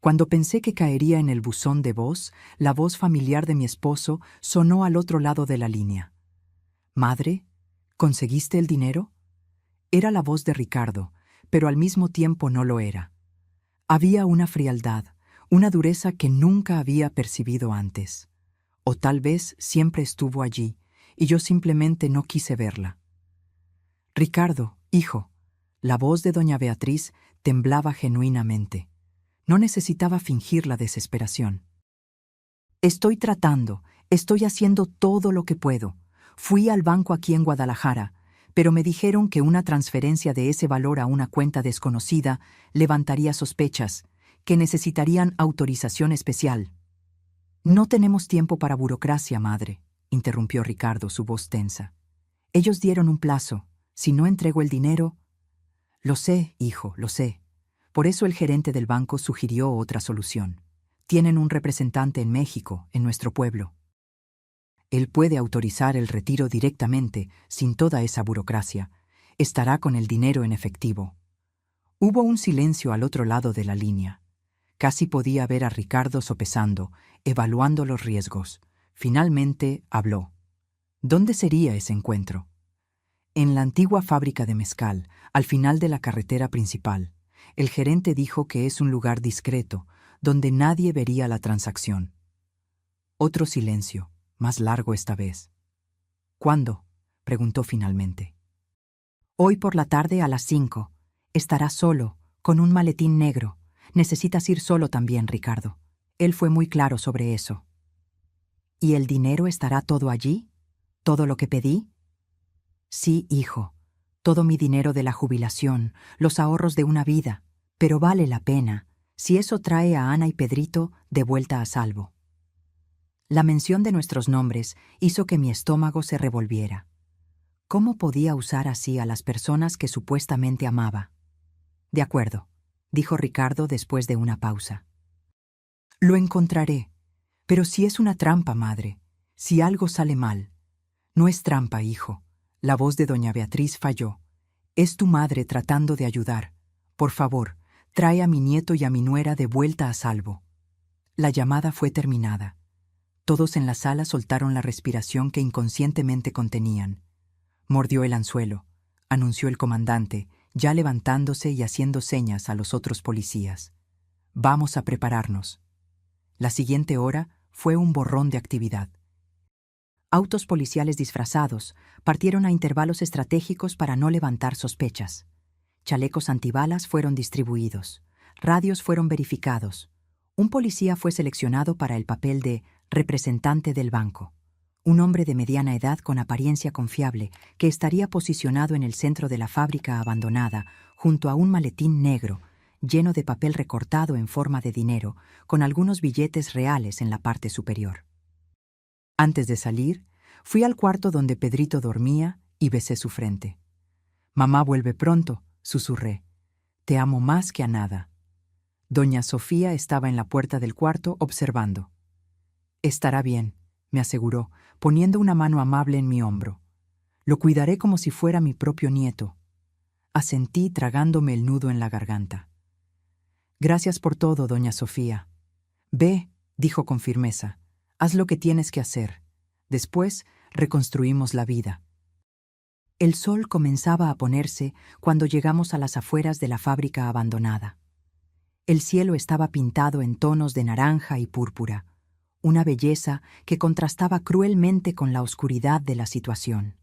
Speaker 1: Cuando pensé que caería en el buzón de voz, la voz familiar de mi esposo sonó al otro lado de la línea. «Madre, ¿conseguiste el dinero?». Era la voz de Ricardo, pero al mismo tiempo no lo era. Había una frialdad, una dureza que nunca había percibido antes. O tal vez siempre estuvo allí, y yo simplemente no quise verla. «Ricardo, hijo», la voz de doña Beatriz temblaba genuinamente. No necesitaba fingir la desesperación. «Estoy tratando, Estoy haciendo todo lo que puedo. Fui al banco aquí en Guadalajara, pero me dijeron que una transferencia de ese valor a una cuenta desconocida levantaría sospechas, que necesitarían autorización especial. No tenemos tiempo para burocracia, madre, interrumpió Ricardo, su voz tensa. Ellos dieron un plazo. Si no entrego el dinero... Lo sé, hijo, lo sé. Por eso el gerente del banco sugirió otra solución. Tienen un representante en México, en nuestro pueblo. Él puede autorizar el retiro directamente, sin toda esa burocracia. Estará con el dinero en efectivo. Hubo un silencio al otro lado de la línea. Casi podía ver a Ricardo sopesando, evaluando los riesgos. Finalmente habló. ¿Dónde sería ese encuentro? En la antigua fábrica de mezcal, al final de la carretera principal. El gerente dijo que es un lugar discreto, donde nadie vería la transacción. Otro silencio, más largo esta vez. ¿Cuándo?, preguntó finalmente. Hoy por la tarde a las 5. Estará solo, con un maletín negro. Necesitas ir solo también, Ricardo. Él fue muy claro sobre eso. ¿Y el dinero estará todo allí? ¿Todo lo que pedí? Sí, hijo. Todo mi dinero de la jubilación, los ahorros de una vida. Pero vale la pena, si eso trae a Ana y Pedrito de vuelta a salvo. La mención de nuestros nombres hizo que mi estómago se revolviera. ¿Cómo podía usar así a las personas que supuestamente amaba? De acuerdo, dijo Ricardo después de una pausa. Lo encontraré, pero si es una trampa, madre, si algo sale mal. No es trampa, hijo. La voz de doña Beatriz falló. Es tu madre tratando de ayudar. Por favor, trae a mi nieto y a mi nuera de vuelta a salvo. La llamada fue terminada. Todos en la sala soltaron la respiración que inconscientemente contenían. Mordió el anzuelo, anunció el comandante, ya levantándose y haciendo señas a los otros policías. Vamos a prepararnos. La siguiente hora fue un borrón de actividad. Autos policiales disfrazados partieron a intervalos estratégicos para no levantar sospechas. Chalecos antibalas fueron distribuidos. Radios fueron verificados. Un policía fue seleccionado para el papel de representante del banco. Un hombre de mediana edad con apariencia confiable que estaría posicionado en el centro de la fábrica abandonada, junto a un maletín negro, lleno de papel recortado en forma de dinero, con algunos billetes reales en la parte superior. Antes de salir, fui al cuarto donde Pedrito dormía y besé su frente. «Mamá vuelve pronto», susurré. «Te amo más que a nada». Doña Sofía estaba en la puerta del cuarto observando. «Estará bien», me aseguró, poniendo una mano amable en mi hombro. «Lo cuidaré como si fuera mi propio nieto». Asentí tragándome el nudo en la garganta. «Gracias por todo, doña Sofía». «Ve», dijo con firmeza, «haz lo que tienes que hacer. Después reconstruimos la vida». El sol comenzaba a ponerse cuando llegamos a las afueras de la fábrica abandonada. El cielo estaba pintado en tonos de naranja y púrpura, una belleza que contrastaba cruelmente con la oscuridad de la situación.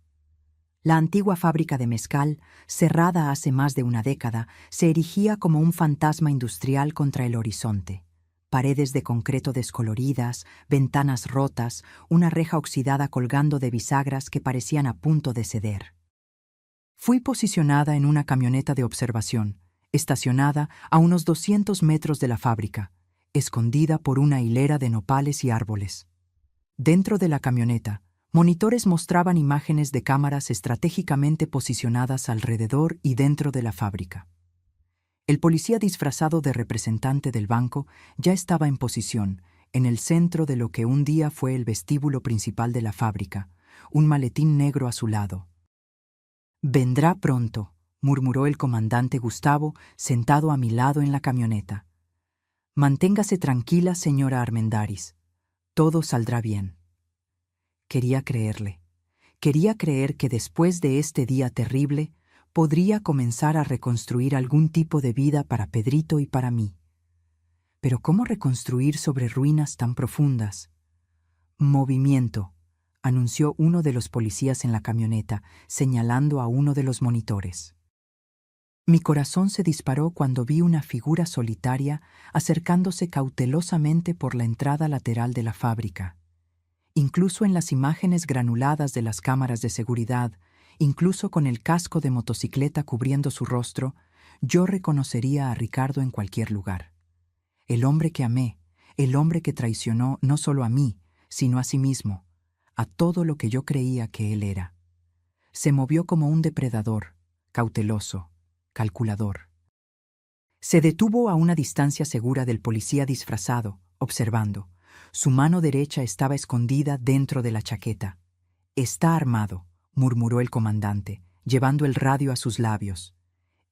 Speaker 1: La antigua fábrica de mezcal, cerrada hace más de una década, se erigía como un fantasma industrial contra el horizonte. Paredes de concreto descoloridas, ventanas rotas, una reja oxidada colgando de bisagras que parecían a punto de ceder. Fui posicionada en una camioneta de observación, estacionada a unos 200 metros de la fábrica, escondida por una hilera de nopales y árboles. Dentro de la camioneta, monitores mostraban imágenes de cámaras estratégicamente posicionadas alrededor y dentro de la fábrica. El policía disfrazado de representante del banco ya estaba en posición, en el centro de lo que un día fue el vestíbulo principal de la fábrica, un maletín negro a su lado. «Vendrá pronto», murmuró el comandante Gustavo, sentado a mi lado en la camioneta. «Manténgase tranquila, señora Armendáriz. Todo saldrá bien». Quería creerle. Quería creer que después de este día terrible podría comenzar a reconstruir algún tipo de vida para Pedrito y para mí. Pero ¿cómo reconstruir sobre ruinas tan profundas? «Movimiento», anunció uno de los policías en la camioneta, señalando a uno de los monitores. Mi corazón se disparó cuando vi una figura solitaria acercándose cautelosamente por la entrada lateral de la fábrica. Incluso en las imágenes granuladas de las cámaras de seguridad, incluso con el casco de motocicleta cubriendo su rostro, yo reconocería a Ricardo en cualquier lugar. El hombre que amé, el hombre que traicionó no solo a mí, sino a sí mismo, a todo lo que yo creía que él era. Se movió como un depredador, cauteloso, calculador. Se detuvo a una distancia segura del policía disfrazado, observando. Su mano derecha estaba escondida dentro de la chaqueta. «Está armado», murmuró el comandante, llevando el radio a sus labios.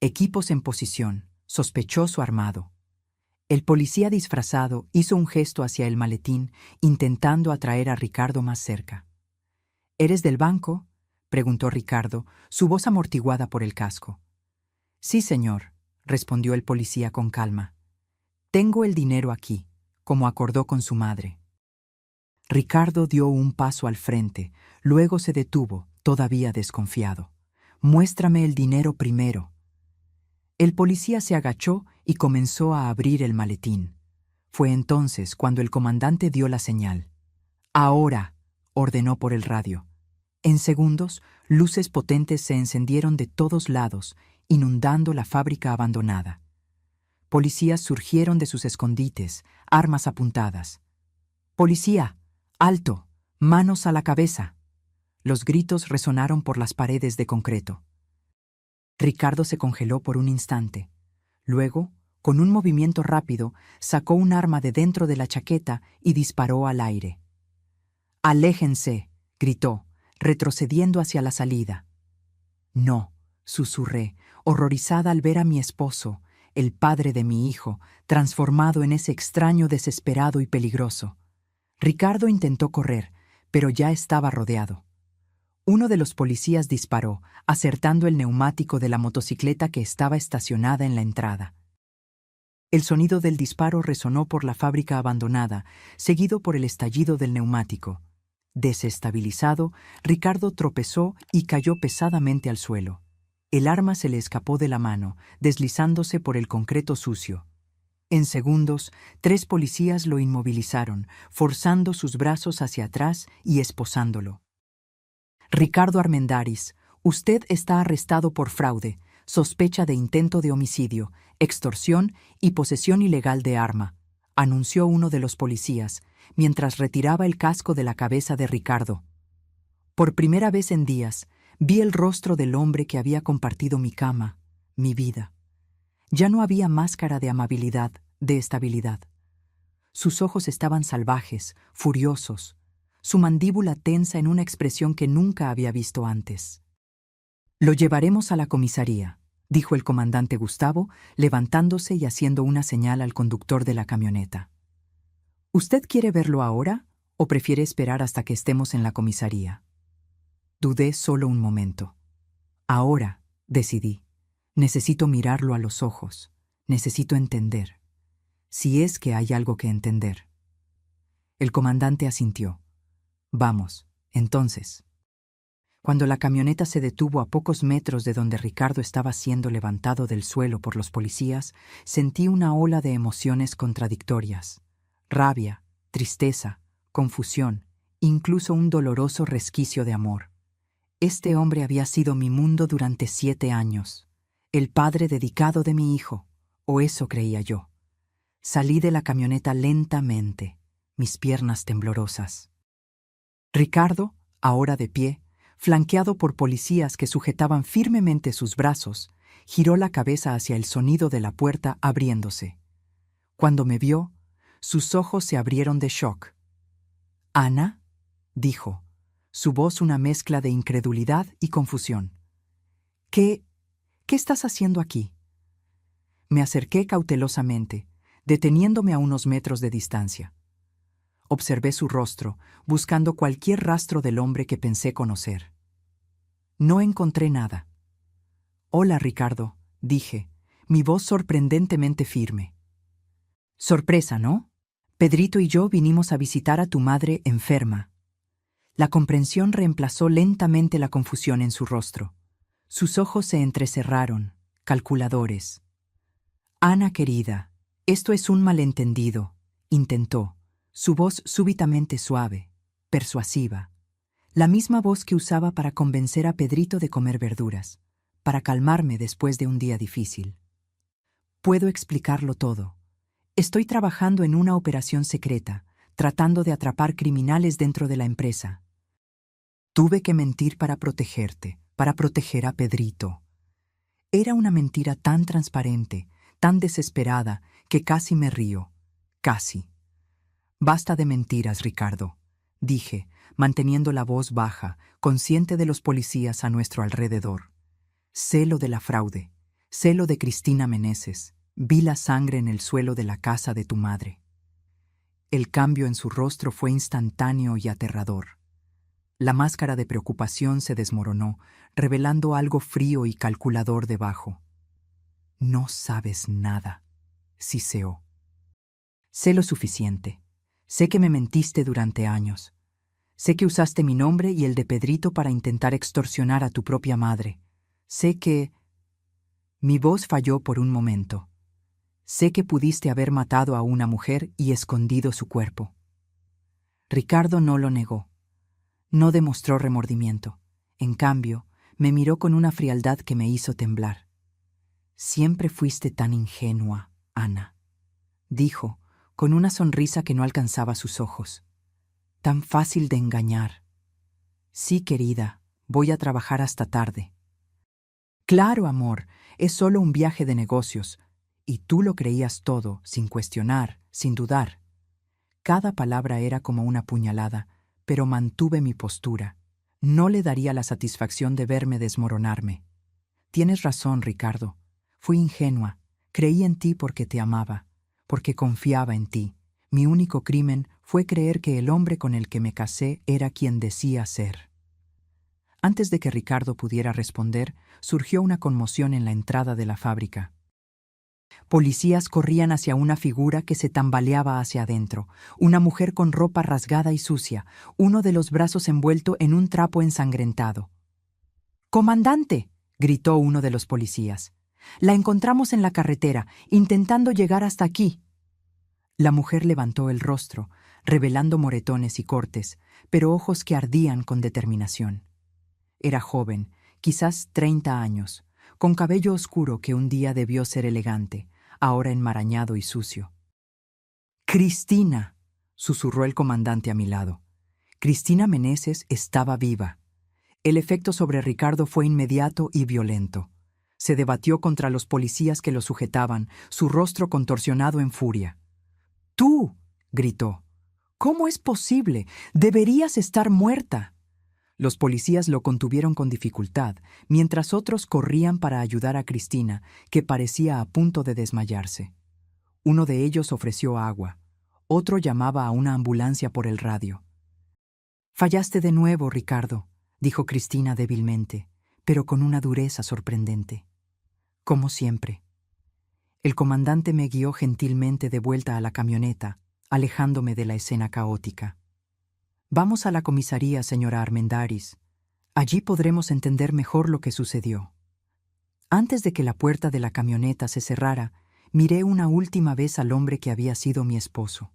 Speaker 1: «Equipos en posición, sospechoso armado». El policía disfrazado hizo un gesto hacia el maletín, intentando atraer a Ricardo más cerca. «¿Eres del banco?», preguntó Ricardo, su voz amortiguada por el casco. «Sí, señor», respondió el policía con calma. «Tengo el dinero aquí, como acordó con su madre». Ricardo dio un paso al frente, luego se detuvo, todavía desconfiado. «Muéstrame el dinero primero». El policía se agachó y comenzó a abrir el maletín. Fue entonces cuando el comandante dio la señal. «Ahora», ordenó por el radio. En segundos, luces potentes se encendieron de todos lados, inundando la fábrica abandonada. Policías surgieron de sus escondites, armas apuntadas. «¡Policía! ¡Alto! ¡Manos a la cabeza!». Los gritos resonaron por las paredes de concreto. Ricardo se congeló por un instante. Luego, con un movimiento rápido, sacó un arma de dentro de la chaqueta y disparó al aire. «¡Aléjense!», gritó, retrocediendo hacia la salida. «No», susurré, horrorizada al ver a mi esposo, el padre de mi hijo, transformado en ese extraño desesperado y peligroso. Ricardo intentó correr, pero ya estaba rodeado. Uno de los policías disparó, acertando el neumático de la motocicleta que estaba estacionada en la entrada. El sonido del disparo resonó por la fábrica abandonada, seguido por el estallido del neumático. Desestabilizado, Ricardo tropezó y cayó pesadamente al suelo. El arma se le escapó de la mano, deslizándose por el concreto sucio. En segundos, 3 policías lo inmovilizaron, forzando sus brazos hacia atrás y esposándolo. «Ricardo Armendáriz, usted está arrestado por fraude, sospecha de intento de homicidio, extorsión y posesión ilegal de arma», anunció uno de los policías, mientras retiraba el casco de la cabeza de Ricardo. Por primera vez en días, vi el rostro del hombre que había compartido mi cama, mi vida. Ya no había máscara de amabilidad, de estabilidad. Sus ojos estaban salvajes, furiosos, su mandíbula tensa en una expresión que nunca había visto antes. «Lo llevaremos a la comisaría», dijo el comandante Gustavo, levantándose y haciendo una señal al conductor de la camioneta. «¿Usted quiere verlo ahora o prefiere esperar hasta que estemos en la comisaría?». Dudé solo un momento. «Ahora», decidí. «Necesito mirarlo a los ojos. Necesito entender. Si es que hay algo que entender». El comandante asintió. «Vamos, entonces». Cuando la camioneta se detuvo a pocos metros de donde Ricardo estaba siendo levantado del suelo por los policías, sentí una ola de emociones contradictorias. Rabia, tristeza, confusión, incluso un doloroso resquicio de amor. Este hombre había sido mi mundo durante 7 años, el padre dedicado de mi hijo, o eso creía yo. Salí de la camioneta lentamente, mis piernas temblorosas. Ricardo, ahora de pie, flanqueado por policías que sujetaban firmemente sus brazos, giró la cabeza hacia el sonido de la puerta abriéndose. Cuando me vio, sus ojos se abrieron de shock. «¿Ana?», dijo, su voz una mezcla de incredulidad y confusión. ¿Qué estás haciendo aquí?». Me acerqué cautelosamente, deteniéndome a unos metros de distancia. Observé su rostro, buscando cualquier rastro del hombre que pensé conocer. No encontré nada. «Hola, Ricardo», dije, mi voz sorprendentemente firme. «Sorpresa, ¿no? Pedrito y yo vinimos a visitar a tu madre enferma». La comprensión reemplazó lentamente la confusión en su rostro. Sus ojos se entrecerraron, calculadores. «Ana querida, esto es un malentendido», intentó, su voz súbitamente suave. persuasiva. La misma voz que usaba para convencer a Pedrito de comer verduras, para calmarme después de un día difícil. Puedo explicarlo todo. Estoy trabajando en una operación secreta, tratando de atrapar criminales dentro de la empresa. Tuve que mentir para protegerte, para proteger a Pedrito. Era una mentira tan transparente, tan desesperada, que casi me río. Casi. Basta de mentiras, Ricardo, dije, manteniendo la voz baja, consciente de los policías a nuestro alrededor. Sé lo de la fraude, sé lo de Cristina Meneses, vi la sangre en el suelo de la casa de tu madre. El cambio en su rostro fue instantáneo y aterrador. La máscara de preocupación se desmoronó, revelando algo frío y calculador debajo. No sabes nada, siseó. Sé lo suficiente. Sé que me mentiste durante años. Sé que usaste mi nombre y el de Pedrito para intentar extorsionar a tu propia madre. Sé que... Mi voz falló por un momento. Sé que pudiste haber matado a una mujer y escondido su cuerpo. Ricardo no lo negó. No demostró remordimiento. En cambio, me miró con una frialdad que me hizo temblar. Siempre fuiste tan ingenua, Ana, dijo, con una sonrisa que no alcanzaba sus ojos. Tan fácil de engañar. Sí, querida, voy a trabajar hasta tarde. Claro, amor, es solo un viaje de negocios, y tú lo creías todo, sin cuestionar, sin dudar. Cada palabra era como una puñalada, pero mantuve mi postura. No le daría la satisfacción de verme desmoronarme. Tienes razón, Ricardo. Fui ingenua. Creí en ti porque te amaba, porque confiaba en ti. Mi único crimen fue creer que el hombre con el que me casé era quien decía ser. Antes de que Ricardo pudiera responder, surgió una conmoción en la entrada de la fábrica. Policías corrían hacia una figura que se tambaleaba hacia adentro, una mujer con ropa rasgada y sucia, uno de los brazos envuelto en un trapo ensangrentado. «¡Comandante!», gritó uno de los policías. «La encontramos en la carretera, intentando llegar hasta aquí». La mujer levantó el rostro, revelando moretones y cortes, pero ojos que ardían con determinación. Era joven, quizás 30 años, con cabello oscuro que un día debió ser elegante, ahora enmarañado y sucio. «¡Cristina!», susurró el comandante a mi lado. Cristina Meneses estaba viva. El efecto sobre Ricardo fue inmediato y violento. Se debatió contra los policías que lo sujetaban, su rostro contorsionado en furia. «¡Tú!», gritó. «¿Cómo es posible? Deberías estar muerta». Los policías lo contuvieron con dificultad, mientras otros corrían para ayudar a Cristina, que parecía a punto de desmayarse. Uno de ellos ofreció agua. Otro llamaba a una ambulancia por el radio. «Fallaste de nuevo, Ricardo», dijo Cristina débilmente, pero con una dureza sorprendente. «Como siempre». El comandante me guió gentilmente de vuelta a la camioneta, alejándome de la escena caótica. «Vamos a la comisaría, señora Armendáriz. Allí podremos entender mejor lo que sucedió». Antes de que la puerta de la camioneta se cerrara, miré una última vez al hombre que había sido mi esposo.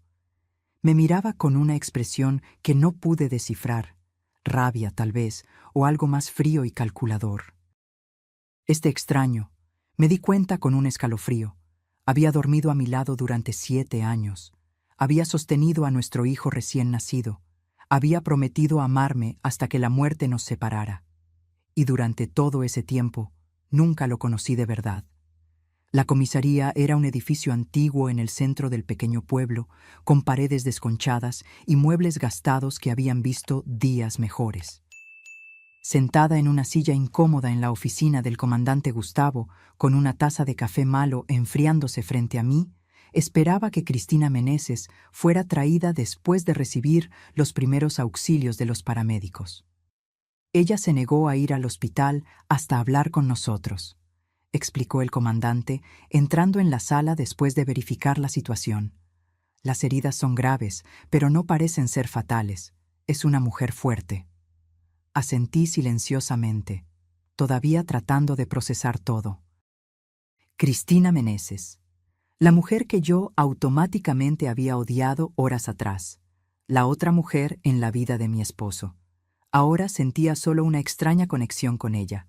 Speaker 1: Me miraba con una expresión que no pude descifrar, rabia tal vez, o algo más frío y calculador. Este extraño, me di cuenta con un escalofrío, había dormido a mi lado durante 7 años, había sostenido a nuestro hijo recién nacido, había prometido amarme hasta que la muerte nos separara. Y durante todo ese tiempo, nunca lo conocí de verdad. La comisaría era un edificio antiguo en el centro del pequeño pueblo, con paredes desconchadas y muebles gastados que habían visto días mejores. Sentada en una silla incómoda en la oficina del comandante Gustavo, con una taza de café malo enfriándose frente a mí, esperaba que Cristina Meneses fuera traída después de recibir los primeros auxilios de los paramédicos. Ella se negó a ir al hospital hasta hablar con nosotros, explicó el comandante, entrando en la sala después de verificar la situación. Las heridas son graves, pero no parecen ser fatales. Es una mujer fuerte. Asentí silenciosamente, todavía tratando de procesar todo. Cristina Meneses, la mujer que yo automáticamente había odiado horas atrás, la otra mujer en la vida de mi esposo. Ahora sentía solo una extraña conexión con ella,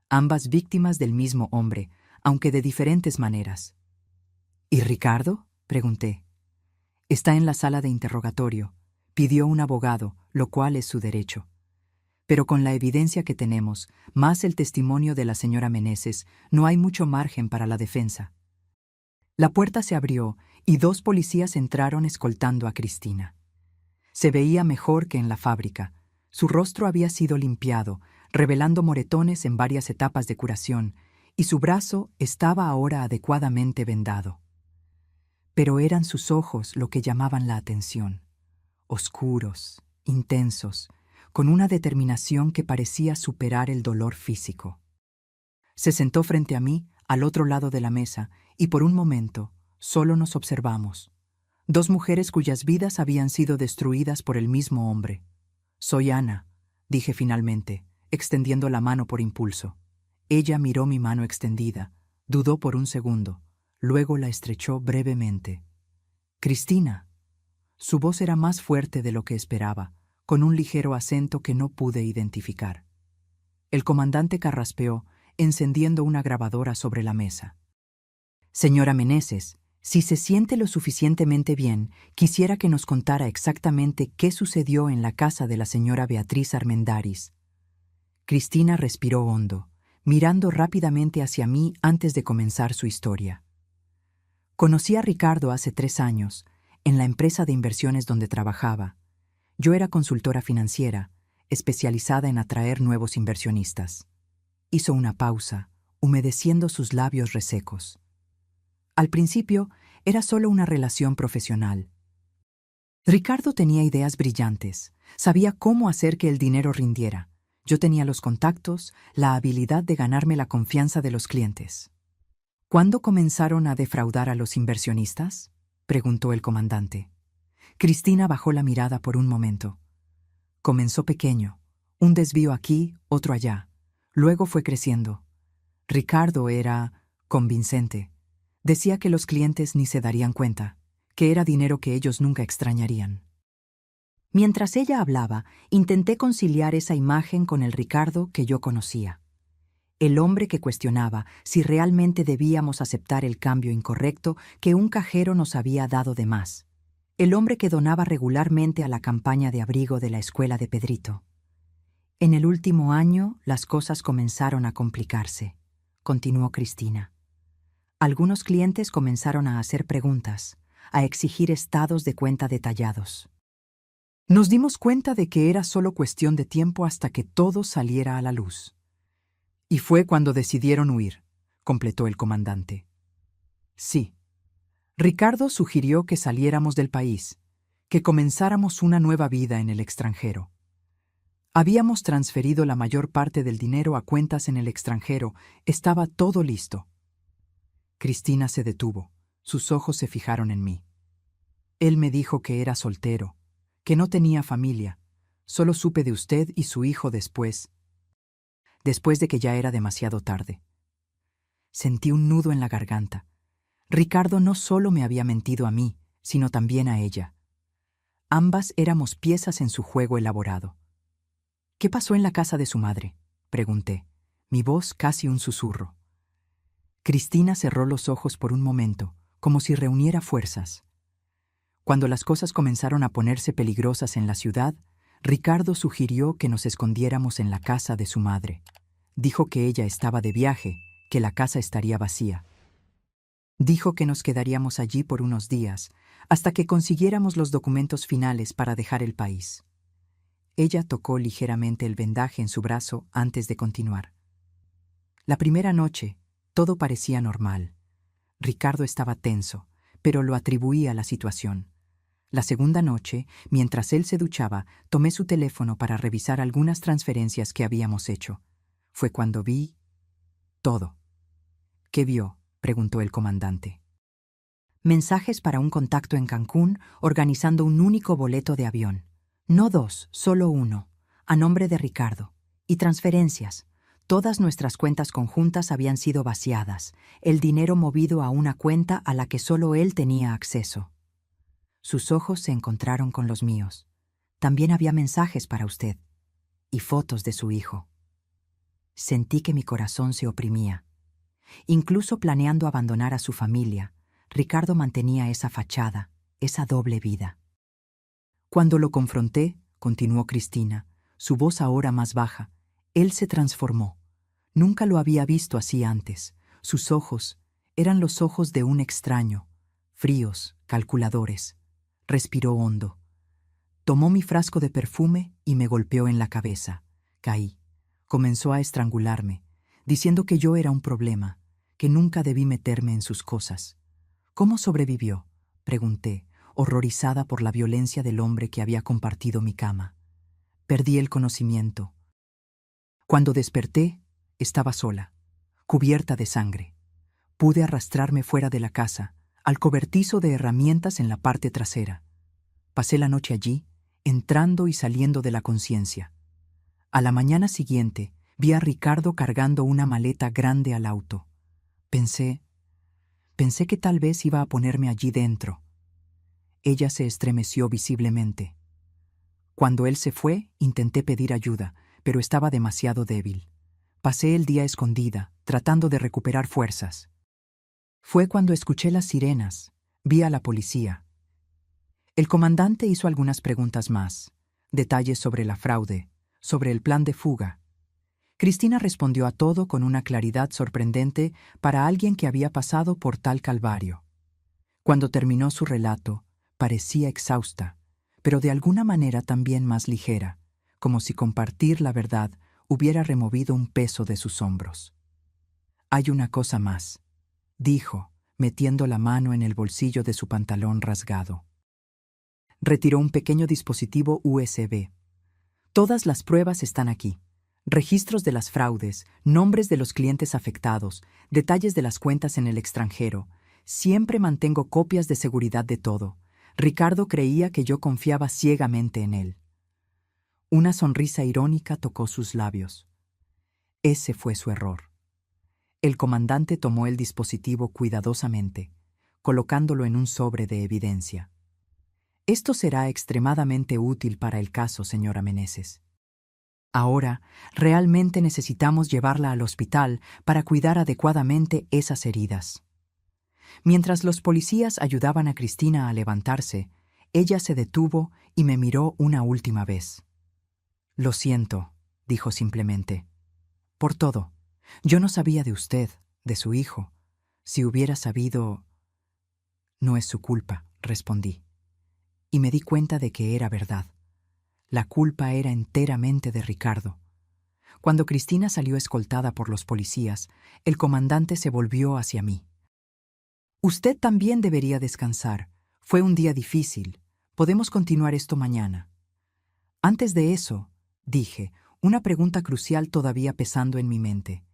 Speaker 1: ambas víctimas del mismo hombre, aunque de diferentes maneras. ¿Y Ricardo?, pregunté. Está en la sala de interrogatorio. Pidió un abogado, lo cual es su derecho. Pero con la evidencia que tenemos, más el testimonio de la señora Meneses, no hay mucho margen para la defensa. La puerta se abrió y 2 policías entraron escoltando a Cristina. Se veía mejor que en la fábrica. Su rostro había sido limpiado, revelando moretones en varias etapas de curación, y su brazo estaba ahora adecuadamente vendado. Pero eran sus ojos lo que llamaban la atención, oscuros, intensos, con una determinación que parecía superar el dolor físico. Se sentó frente a mí, al otro lado de la mesa, y por un momento solo nos observamos. 2 mujeres cuyas vidas habían sido destruidas por el mismo hombre. «Soy Ana», dije finalmente, extendiendo la mano por impulso. Ella miró mi mano extendida, dudó por un segundo, luego la estrechó brevemente. «Cristina». Su voz era más fuerte de lo que esperaba, con un ligero acento que no pude identificar. El comandante carraspeó, encendiendo una grabadora sobre la mesa. «Señora Meneses, si se siente lo suficientemente bien, quisiera que nos contara exactamente qué sucedió en la casa de la señora Beatriz Armendáriz». Cristina respiró hondo, mirando rápidamente hacia mí antes de comenzar su historia. «Conocí a Ricardo hace 3 años, en la empresa de inversiones donde trabajaba. Yo era consultora financiera, especializada en atraer nuevos inversionistas». Hizo una pausa, humedeciendo sus labios resecos. Al principio, era solo una relación profesional. Ricardo tenía ideas brillantes, sabía cómo hacer que el dinero rindiera. Yo tenía los contactos, la habilidad de ganarme la confianza de los clientes. «¿Cuándo comenzaron a defraudar a los inversionistas?», preguntó el comandante. Cristina bajó la mirada por un momento. «Comenzó pequeño, un desvío aquí, otro allá. Luego fue creciendo. Ricardo era convincente. Decía que los clientes ni se darían cuenta, que era dinero que ellos nunca extrañarían». Mientras ella hablaba, intenté conciliar esa imagen con el Ricardo que yo conocía. El hombre que cuestionaba si realmente debíamos aceptar el cambio incorrecto que un cajero nos había dado de más. El hombre que donaba regularmente a la campaña de abrigo de la escuela de Pedrito. «En el último año, las cosas comenzaron a complicarse», continuó Cristina. «Algunos clientes comenzaron a hacer preguntas, a exigir estados de cuenta detallados. Nos dimos cuenta de que era solo cuestión de tiempo hasta que todo saliera a la luz. Y fue cuando decidieron huir», completó el comandante. «Sí. Ricardo sugirió que saliéramos del país, que comenzáramos una nueva vida en el extranjero. Habíamos transferido la mayor parte del dinero a cuentas en el extranjero, estaba todo listo». Cristina se detuvo, sus ojos se fijaron en mí. «Él me dijo que era soltero, que no tenía familia. Solo supe de usted y su hijo después de que ya era demasiado tarde». Sentí un nudo en la garganta. Ricardo no solo me había mentido a mí, sino también a ella. Ambas éramos piezas en su juego elaborado. «¿Qué pasó en la casa de su madre?», pregunté, mi voz casi un susurro. Cristina cerró los ojos por un momento, como si reuniera fuerzas. Cuando las cosas comenzaron a ponerse peligrosas en la ciudad, Ricardo sugirió que nos escondiéramos en la casa de su madre. Dijo que ella estaba de viaje, que la casa estaría vacía. Dijo que nos quedaríamos allí por unos días, hasta que consiguiéramos los documentos finales para dejar el país. Ella tocó ligeramente el vendaje en su brazo antes de continuar. La primera noche, todo parecía normal. Ricardo estaba tenso, pero lo atribuía a la situación. La segunda noche, mientras él se duchaba, tomé su teléfono para revisar algunas transferencias que habíamos hecho. Fue cuando vi todo. «¿Qué vio?», preguntó el comandante. «Mensajes para un contacto en Cancún organizando un único boleto de avión. No 2, solo 1, a nombre de Ricardo. Y transferencias. Todas nuestras cuentas conjuntas habían sido vaciadas, el dinero movido a una cuenta a la que solo él tenía acceso». Sus ojos se encontraron con los míos. También había mensajes para usted y fotos de su hijo. Sentí que mi corazón se oprimía. Incluso planeando abandonar a su familia, Ricardo mantenía esa fachada, esa doble vida. Cuando lo confronté, continuó Cristina, su voz ahora más baja, él se transformó. Nunca lo había visto así antes. Sus ojos eran los ojos de un extraño, fríos, calculadores. Respiró hondo. Tomó mi frasco de perfume y me golpeó en la cabeza. Caí. Comenzó a estrangularme, diciendo que yo era un problema, que nunca debí meterme en sus cosas. ¿Cómo sobrevivió?, pregunté, horrorizada por la violencia del hombre que había compartido mi cama. Perdí el conocimiento. Cuando desperté, estaba sola, cubierta de sangre. Pude arrastrarme fuera de la casa, al cobertizo de herramientas en la parte trasera. Pasé la noche allí, entrando y saliendo de la conciencia. A la mañana siguiente, vi a Ricardo cargando una maleta grande al auto. Pensé que tal vez iba a ponerme allí dentro. Ella se estremeció visiblemente. Cuando él se fue, intenté pedir ayuda, pero estaba demasiado débil. Pasé el día escondida, tratando de recuperar fuerzas. Fue cuando escuché las sirenas, vi a la policía. El comandante hizo algunas preguntas más, detalles sobre la fraude, sobre el plan de fuga. Cristina respondió a todo con una claridad sorprendente para alguien que había pasado por tal calvario. Cuando terminó su relato, parecía exhausta, pero de alguna manera también más ligera, como si compartir la verdad hubiera removido un peso de sus hombros. «Hay una cosa más», dijo, metiendo la mano en el bolsillo de su pantalón rasgado. Retiró un pequeño dispositivo USB. «Todas las pruebas están aquí. Registros de las fraudes, nombres de los clientes afectados, detalles de las cuentas en el extranjero. Siempre mantengo copias de seguridad de todo. Ricardo creía que yo confiaba ciegamente en él». Una sonrisa irónica tocó sus labios. Ese fue su error. El comandante tomó el dispositivo cuidadosamente, colocándolo en un sobre de evidencia. «Esto será extremadamente útil para el caso, señora Meneses. Ahora, realmente necesitamos llevarla al hospital para cuidar adecuadamente esas heridas». Mientras los policías ayudaban a Cristina a levantarse, ella se detuvo y me miró una última vez. «Lo siento», dijo simplemente, «por todo. Yo no sabía de usted, de su hijo. Si hubiera sabido...». «No es su culpa», respondí. Y me di cuenta de que era verdad. La culpa era enteramente de Ricardo. Cuando Cristina salió escoltada por los policías, el comandante se volvió hacia mí. «Usted también debería descansar. Fue un día difícil. Podemos continuar esto mañana». Antes de eso, dije, una pregunta crucial todavía pesando en mi mente.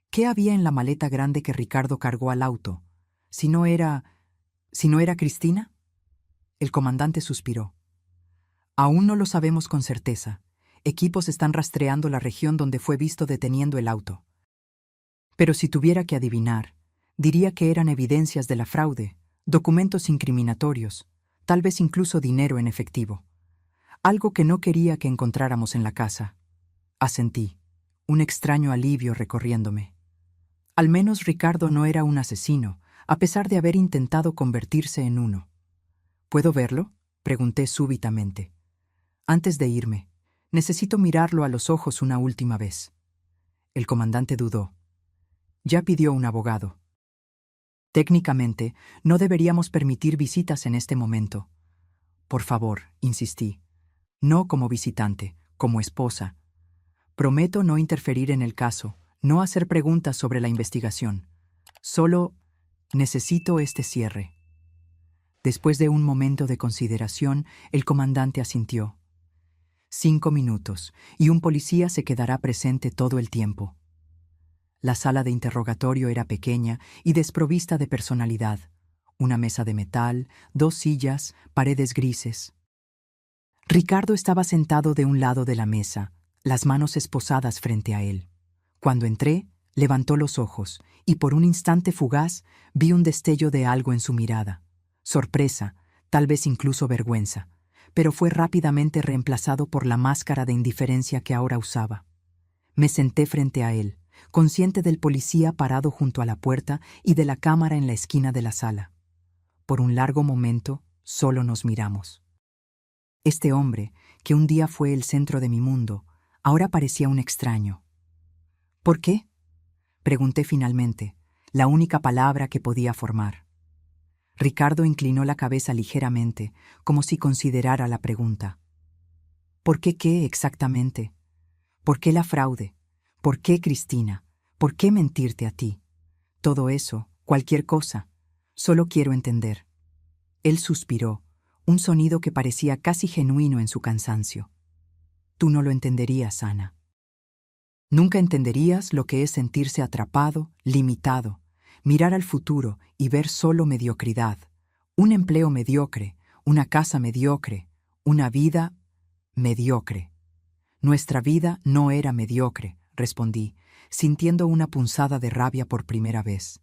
Speaker 1: ¿Qué había en la maleta grande que Ricardo cargó al auto? ¿Si no era Cristina? El comandante suspiró. «Aún no lo sabemos con certeza. Equipos están rastreando la región donde fue visto deteniendo el auto. Pero si tuviera que adivinar, diría que eran evidencias de la fraude, documentos incriminatorios, tal vez incluso dinero en efectivo. Algo que no quería que encontráramos en la casa». Asentí, un extraño alivio recorriéndome. Al menos Ricardo no era un asesino, a pesar de haber intentado convertirse en uno. «¿Puedo verlo?», pregunté súbitamente. «Antes de irme, necesito mirarlo a los ojos una última vez». El comandante dudó. «Ya pidió un abogado». «Técnicamente, no deberíamos permitir visitas en este momento». «Por favor», insistí. «No como visitante, como esposa. Prometo no interferir en el caso, no hacer preguntas sobre la investigación. Solo necesito este cierre». Después de un momento de consideración, el comandante asintió. 5 minutos, y un policía se quedará presente todo el tiempo. La sala de interrogatorio era pequeña y desprovista de personalidad. Una mesa de metal, 2 sillas, paredes grises. Ricardo estaba sentado de un lado de la mesa, las manos esposadas frente a él. Cuando entré, levantó los ojos, y por un instante fugaz vi un destello de algo en su mirada. Sorpresa, tal vez incluso vergüenza, pero fue rápidamente reemplazado por la máscara de indiferencia que ahora usaba. Me senté frente a él, consciente del policía parado junto a la puerta y de la cámara en la esquina de la sala. Por un largo momento, solo nos miramos. Este hombre, que un día fue el centro de mi mundo, ahora parecía un extraño. ¿Por qué?, pregunté finalmente, la única palabra que podía formar. Ricardo inclinó la cabeza ligeramente, como si considerara la pregunta. ¿Por qué exactamente? ¿Por qué la fraude? ¿Por qué Cristina? ¿Por qué mentirte a ti? Todo eso, cualquier cosa. Solo quiero entender. Él suspiró, un sonido que parecía casi genuino en su cansancio. Tú no lo entenderías, Ana. Nunca entenderías lo que es sentirse atrapado, limitado, mirar al futuro y ver solo mediocridad, un empleo mediocre, una casa mediocre, una vida mediocre. Nuestra vida no era mediocre, respondí, sintiendo una punzada de rabia por primera vez.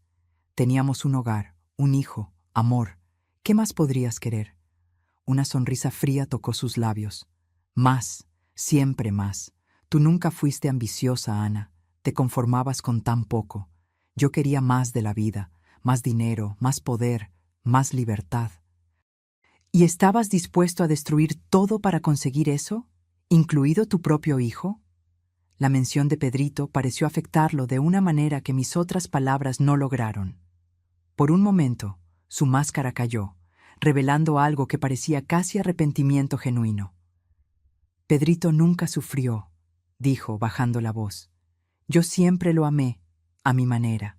Speaker 1: Teníamos un hogar, un hijo, amor. ¿Qué más podrías querer? Una sonrisa fría tocó sus labios. Más, siempre más. Tú nunca fuiste ambiciosa, Ana. Te conformabas con tan poco. Yo quería más de la vida, más dinero, más poder, más libertad. ¿Y estabas dispuesto a destruir todo para conseguir eso? ¿Incluido tu propio hijo? La mención de Pedrito pareció afectarlo de una manera que mis otras palabras no lograron. Por un momento, su máscara cayó, revelando algo que parecía casi arrepentimiento genuino. Pedrito nunca sufrió, dijo, bajando la voz. Yo siempre lo amé, a mi manera.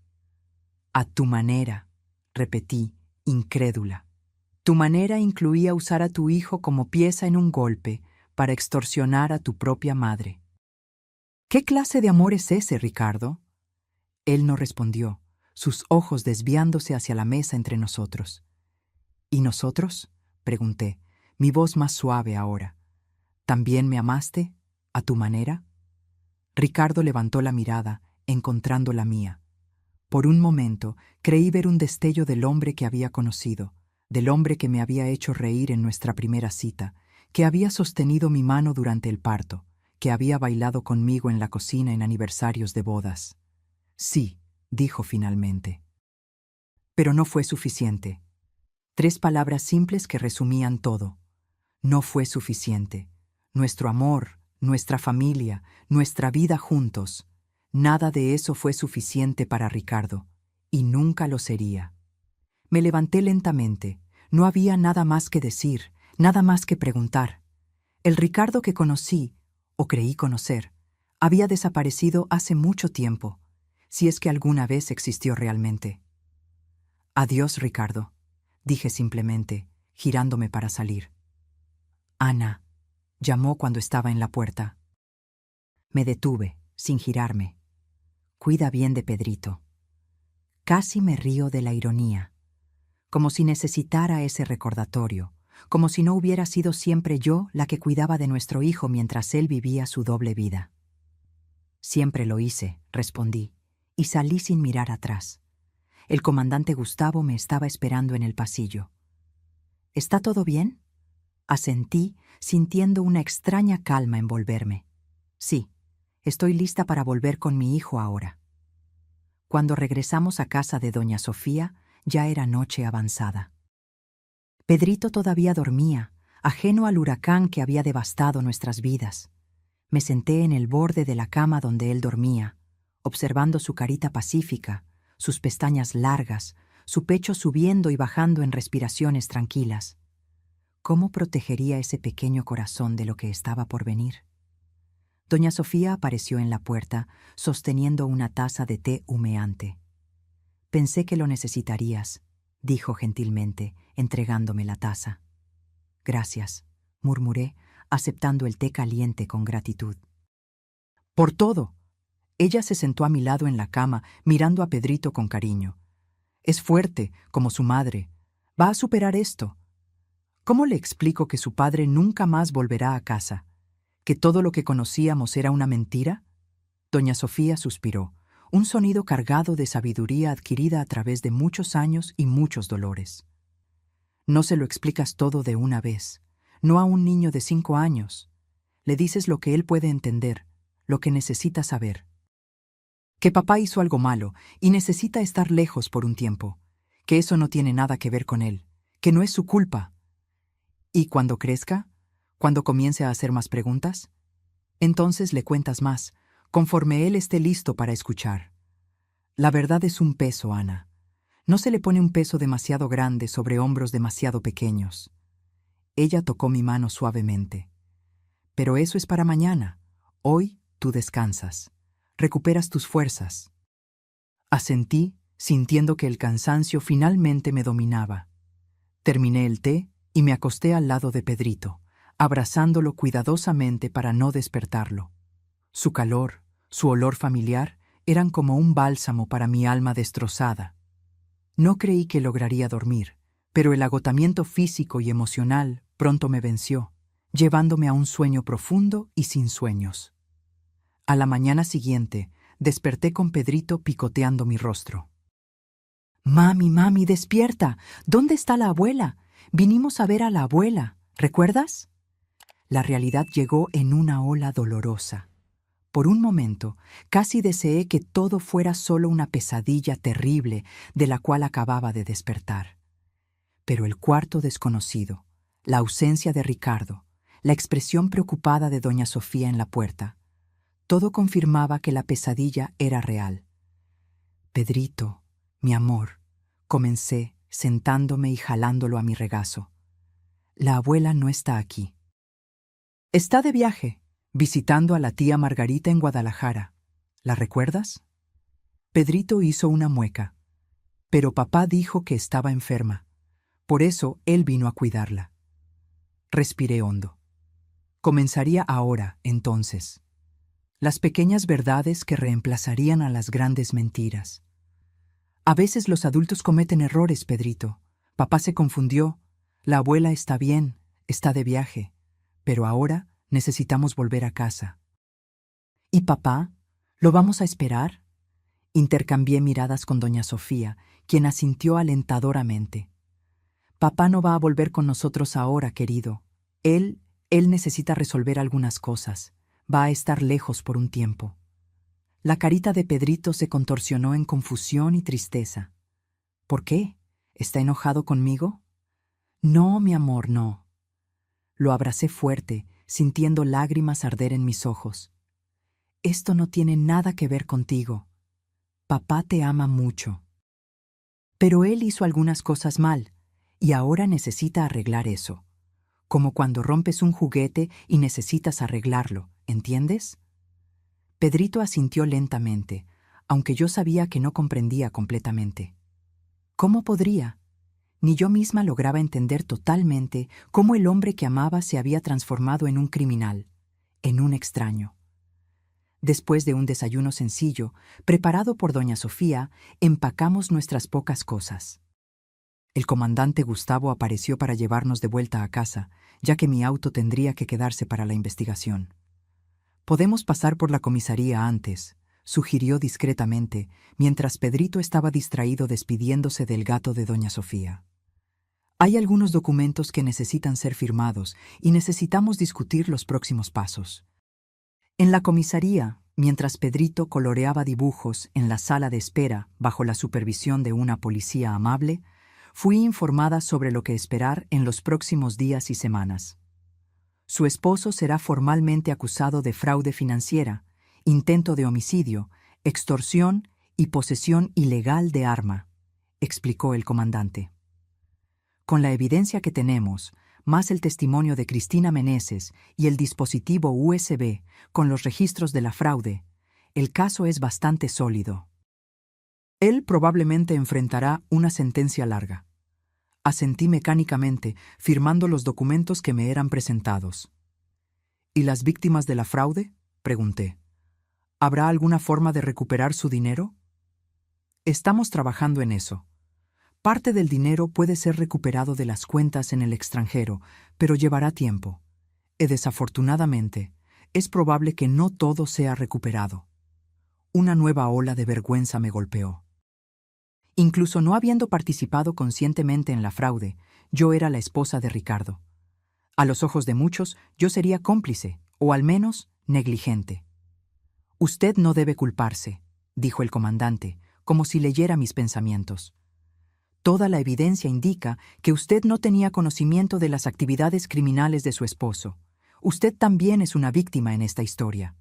Speaker 1: A tu manera, repetí, incrédula. Tu manera incluía usar a tu hijo como pieza en un golpe para extorsionar a tu propia madre. ¿Qué clase de amor es ese, Ricardo? Él no respondió, sus ojos desviándose hacia la mesa entre nosotros. ¿Y nosotros?, pregunté, mi voz más suave ahora. ¿También me amaste, a tu manera? Ricardo levantó la mirada, encontrando la mía. Por un momento creí ver un destello del hombre que había conocido, del hombre que me había hecho reír en nuestra primera cita, que había sostenido mi mano durante el parto, que había bailado conmigo en la cocina en aniversarios de bodas. Sí, dijo finalmente. Pero no fue suficiente. 3 palabras simples que resumían todo. No fue suficiente. Nuestro amor, nuestra familia, nuestra vida juntos, nada de eso fue suficiente para Ricardo, y nunca lo sería. Me levanté lentamente. No había nada más que decir, nada más que preguntar. El Ricardo que conocí, o creí conocer, había desaparecido hace mucho tiempo, si es que alguna vez existió realmente. Adiós, Ricardo, dije simplemente, girándome para salir. Ana, llamó cuando estaba en la puerta. Me detuve, sin girarme. Cuida bien de Pedrito. Casi me río de la ironía, como si necesitara ese recordatorio, como si no hubiera sido siempre yo la que cuidaba de nuestro hijo mientras él vivía su doble vida. Siempre lo hice, respondí, y salí sin mirar atrás. El comandante Gustavo me estaba esperando en el pasillo. ¿Está todo bien?, asentí, sintiendo una extraña calma envolverme. Sí, estoy lista para volver con mi hijo ahora. Cuando regresamos a casa de doña Sofía, ya era noche avanzada. Pedrito todavía dormía, ajeno al huracán que había devastado nuestras vidas. Me senté en el borde de la cama donde él dormía, observando su carita pacífica, sus pestañas largas, su pecho subiendo y bajando en respiraciones tranquilas. ¿Cómo protegería ese pequeño corazón de lo que estaba por venir? Doña Sofía apareció en la puerta, sosteniendo una taza de té humeante. Pensé que lo necesitarías, dijo gentilmente, entregándome la taza. Gracias, murmuré, aceptando el té caliente con gratitud. Por todo. Ella se sentó a mi lado en la cama, mirando a Pedrito con cariño. Es fuerte, como su madre. Va a superar esto. ¿Cómo le explico que su padre nunca más volverá a casa? ¿Que todo lo que conocíamos era una mentira? Doña Sofía suspiró, un sonido cargado de sabiduría adquirida a través de muchos años y muchos dolores. No se lo explicas todo de una vez, no a un niño de 5 años. Le dices lo que él puede entender, lo que necesita saber. Que papá hizo algo malo y necesita estar lejos por un tiempo, que eso no tiene nada que ver con él, que no es su culpa. Y cuando crezca, cuando comience a hacer más preguntas, entonces le cuentas más, conforme él esté listo para escuchar. La verdad es un peso, Ana. No se le pone un peso demasiado grande sobre hombros demasiado pequeños. Ella tocó mi mano suavemente. Pero eso es para mañana. Hoy tú descansas. Recuperas tus fuerzas. Asentí, sintiendo que el cansancio finalmente me dominaba. Terminé el té y me acosté al lado de Pedrito, abrazándolo cuidadosamente para no despertarlo. Su calor, su olor familiar, eran como un bálsamo para mi alma destrozada. No creí que lograría dormir, pero el agotamiento físico y emocional pronto me venció, llevándome a un sueño profundo y sin sueños. A la mañana siguiente, desperté con Pedrito picoteando mi rostro. «Mami, mami, despierta. ¿Dónde está la abuela? Vinimos a ver a la abuela. ¿Recuerdas?» La realidad llegó en una ola dolorosa. Por un momento, casi deseé que todo fuera solo una pesadilla terrible de la cual acababa de despertar. Pero el cuarto desconocido, la ausencia de Ricardo, la expresión preocupada de doña Sofía en la puerta, todo confirmaba que la pesadilla era real. «Pedrito, mi amor», comencé, sentándome y jalándolo a mi regazo. «La abuela no está aquí. Está de viaje, visitando a la tía Margarita en Guadalajara. ¿La recuerdas?» Pedrito hizo una mueca. Pero papá dijo que estaba enferma. Por eso él vino a cuidarla. Respiré hondo. Comenzaría ahora, entonces. Las pequeñas verdades que reemplazarían a las grandes mentiras. A veces los adultos cometen errores, Pedrito. Papá se confundió. La abuela está bien, está de viaje. Pero ahora necesitamos volver a casa. ¿Y papá? ¿Lo vamos a esperar? Intercambié miradas con doña Sofía, quien asintió alentadoramente. Papá no va a volver con nosotros ahora, querido. Él necesita resolver algunas cosas. Va a estar lejos por un tiempo. La carita de Pedrito se contorsionó en confusión y tristeza. ¿Por qué? ¿Está enojado conmigo? No, mi amor, no. Lo abracé fuerte, sintiendo lágrimas arder en mis ojos. Esto no tiene nada que ver contigo. Papá te ama mucho. Pero él hizo algunas cosas mal, y ahora necesita arreglar eso. Como cuando rompes un juguete y necesitas arreglarlo, ¿entiendes? Pedrito asintió lentamente, aunque yo sabía que no comprendía completamente. ¿Cómo podría? Ni yo misma lograba entender totalmente cómo el hombre que amaba se había transformado en un criminal, en un extraño. Después de un desayuno sencillo, preparado por doña Sofía, empacamos nuestras pocas cosas. El comandante Gustavo apareció para llevarnos de vuelta a casa, ya que mi auto tendría que quedarse para la investigación. «Podemos pasar por la comisaría antes», sugirió discretamente, mientras Pedrito estaba distraído despidiéndose del gato de doña Sofía. «Hay algunos documentos que necesitan ser firmados y necesitamos discutir los próximos pasos». En la comisaría, mientras Pedrito coloreaba dibujos en la sala de espera bajo la supervisión de una policía amable, fui informada sobre lo que esperar en los próximos días y semanas. Su esposo será formalmente acusado de fraude financiera, intento de homicidio, extorsión y posesión ilegal de arma, explicó el comandante. Con la evidencia que tenemos, más el testimonio de Cristina Meneses y el dispositivo USB con los registros de la fraude, el caso es bastante sólido. Él probablemente enfrentará una sentencia larga. Asentí mecánicamente, firmando los documentos que me eran presentados. ¿Y las víctimas de la fraude?, pregunté. ¿Habrá alguna forma de recuperar su dinero? Estamos trabajando en eso. Parte del dinero puede ser recuperado de las cuentas en el extranjero, pero llevará tiempo. Y desafortunadamente, es probable que no todo sea recuperado. Una nueva ola de vergüenza me golpeó. Incluso no habiendo participado conscientemente en la fraude, Yo era la esposa de Ricardo. A los ojos de muchos, yo sería cómplice, o al menos negligente. Usted no debe culparse, dijo el comandante, como si leyera mis pensamientos. Toda la evidencia indica que usted no tenía conocimiento de las actividades criminales de su esposo. Usted también es una víctima en esta historia.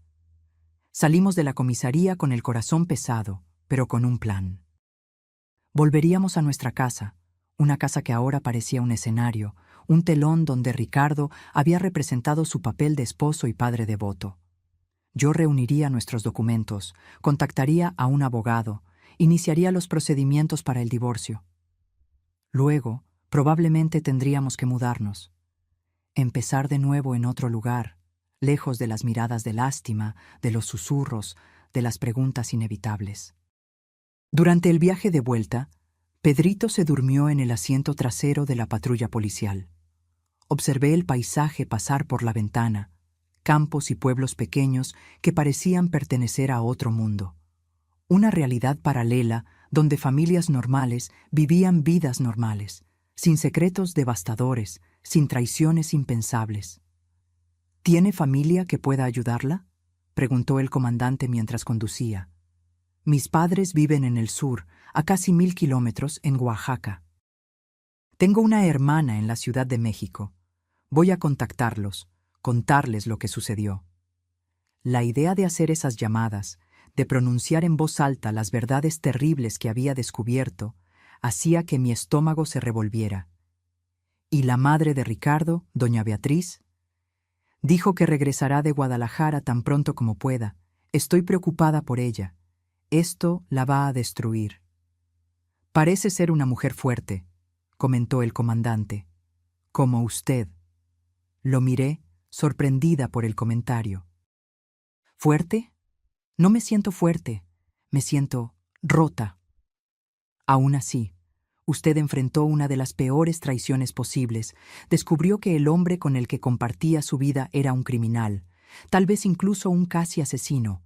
Speaker 1: Salimos de la comisaría con el corazón pesado, pero con un plan. Volveríamos a nuestra casa, una casa que ahora parecía un escenario, un telón donde Ricardo había representado su papel de esposo y padre devoto. Yo reuniría nuestros documentos, contactaría a un abogado, iniciaría los procedimientos para el divorcio. Luego, probablemente tendríamos que mudarnos. Empezar de nuevo en otro lugar, lejos de las miradas de lástima, de los susurros, de las preguntas inevitables. Durante el viaje de vuelta, Pedrito se durmió en el asiento trasero de la patrulla policial. Observé el paisaje pasar por la ventana, campos y pueblos pequeños que parecían pertenecer a otro mundo. Una realidad paralela donde familias normales vivían vidas normales, sin secretos devastadores, sin traiciones impensables. ¿Tiene familia que pueda ayudarla?, preguntó el comandante mientras conducía. Mis padres viven en el sur, a casi 1000 kilómetros, en Oaxaca. Tengo una hermana en la Ciudad de México. Voy a contactarlos, contarles lo que sucedió. La idea de hacer esas llamadas, de pronunciar en voz alta las verdades terribles que había descubierto, hacía que mi estómago se revolviera. ¿Y la madre de Ricardo, doña Beatriz? Dijo que regresará de Guadalajara tan pronto como pueda. Estoy preocupada por ella. Esto la va a destruir. Parece ser una mujer fuerte, comentó el comandante. Como usted. Lo miré, sorprendida por el comentario. ¿Fuerte? No me siento fuerte, me siento rota. Aún así, usted enfrentó una de las peores traiciones posibles, descubrió que el hombre con el que compartía su vida era un criminal, tal vez incluso un casi asesino,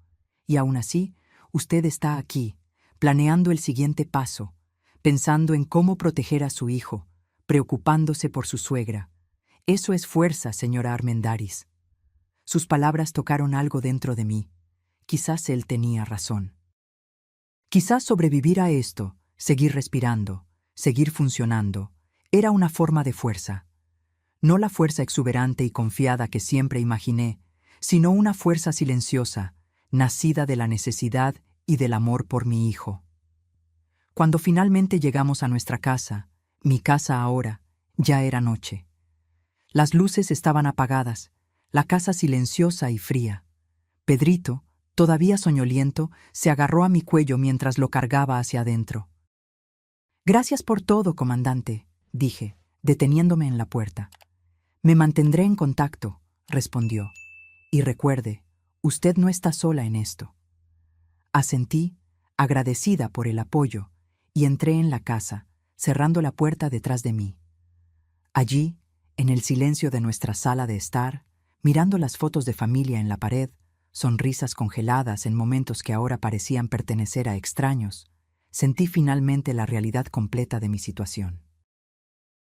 Speaker 1: y aún así, usted está aquí, planeando el siguiente paso, pensando en cómo proteger a su hijo, preocupándose por su suegra. Eso es fuerza, señora Armendáriz. Sus palabras tocaron algo dentro de mí. Quizás él tenía razón. Quizás sobrevivir a esto, seguir respirando, seguir funcionando, era una forma de fuerza. No la fuerza exuberante y confiada que siempre imaginé, sino una fuerza silenciosa, nacida de la necesidad y del amor por mi hijo. Cuando finalmente llegamos a nuestra casa, mi casa ahora, ya era noche. Las luces estaban apagadas, la casa silenciosa y fría. Pedrito, todavía soñoliento, se agarró a mi cuello mientras lo cargaba hacia adentro. Gracias por todo, comandante, dije, deteniéndome en la puerta. Me mantendré en contacto, respondió. Y recuerde, usted no está sola en esto. Asentí, agradecida por el apoyo, y entré en la casa, cerrando la puerta detrás de mí. Allí, en el silencio de nuestra sala de estar, mirando las fotos de familia en la pared, sonrisas congeladas en momentos que ahora parecían pertenecer a extraños, sentí finalmente la realidad completa de mi situación.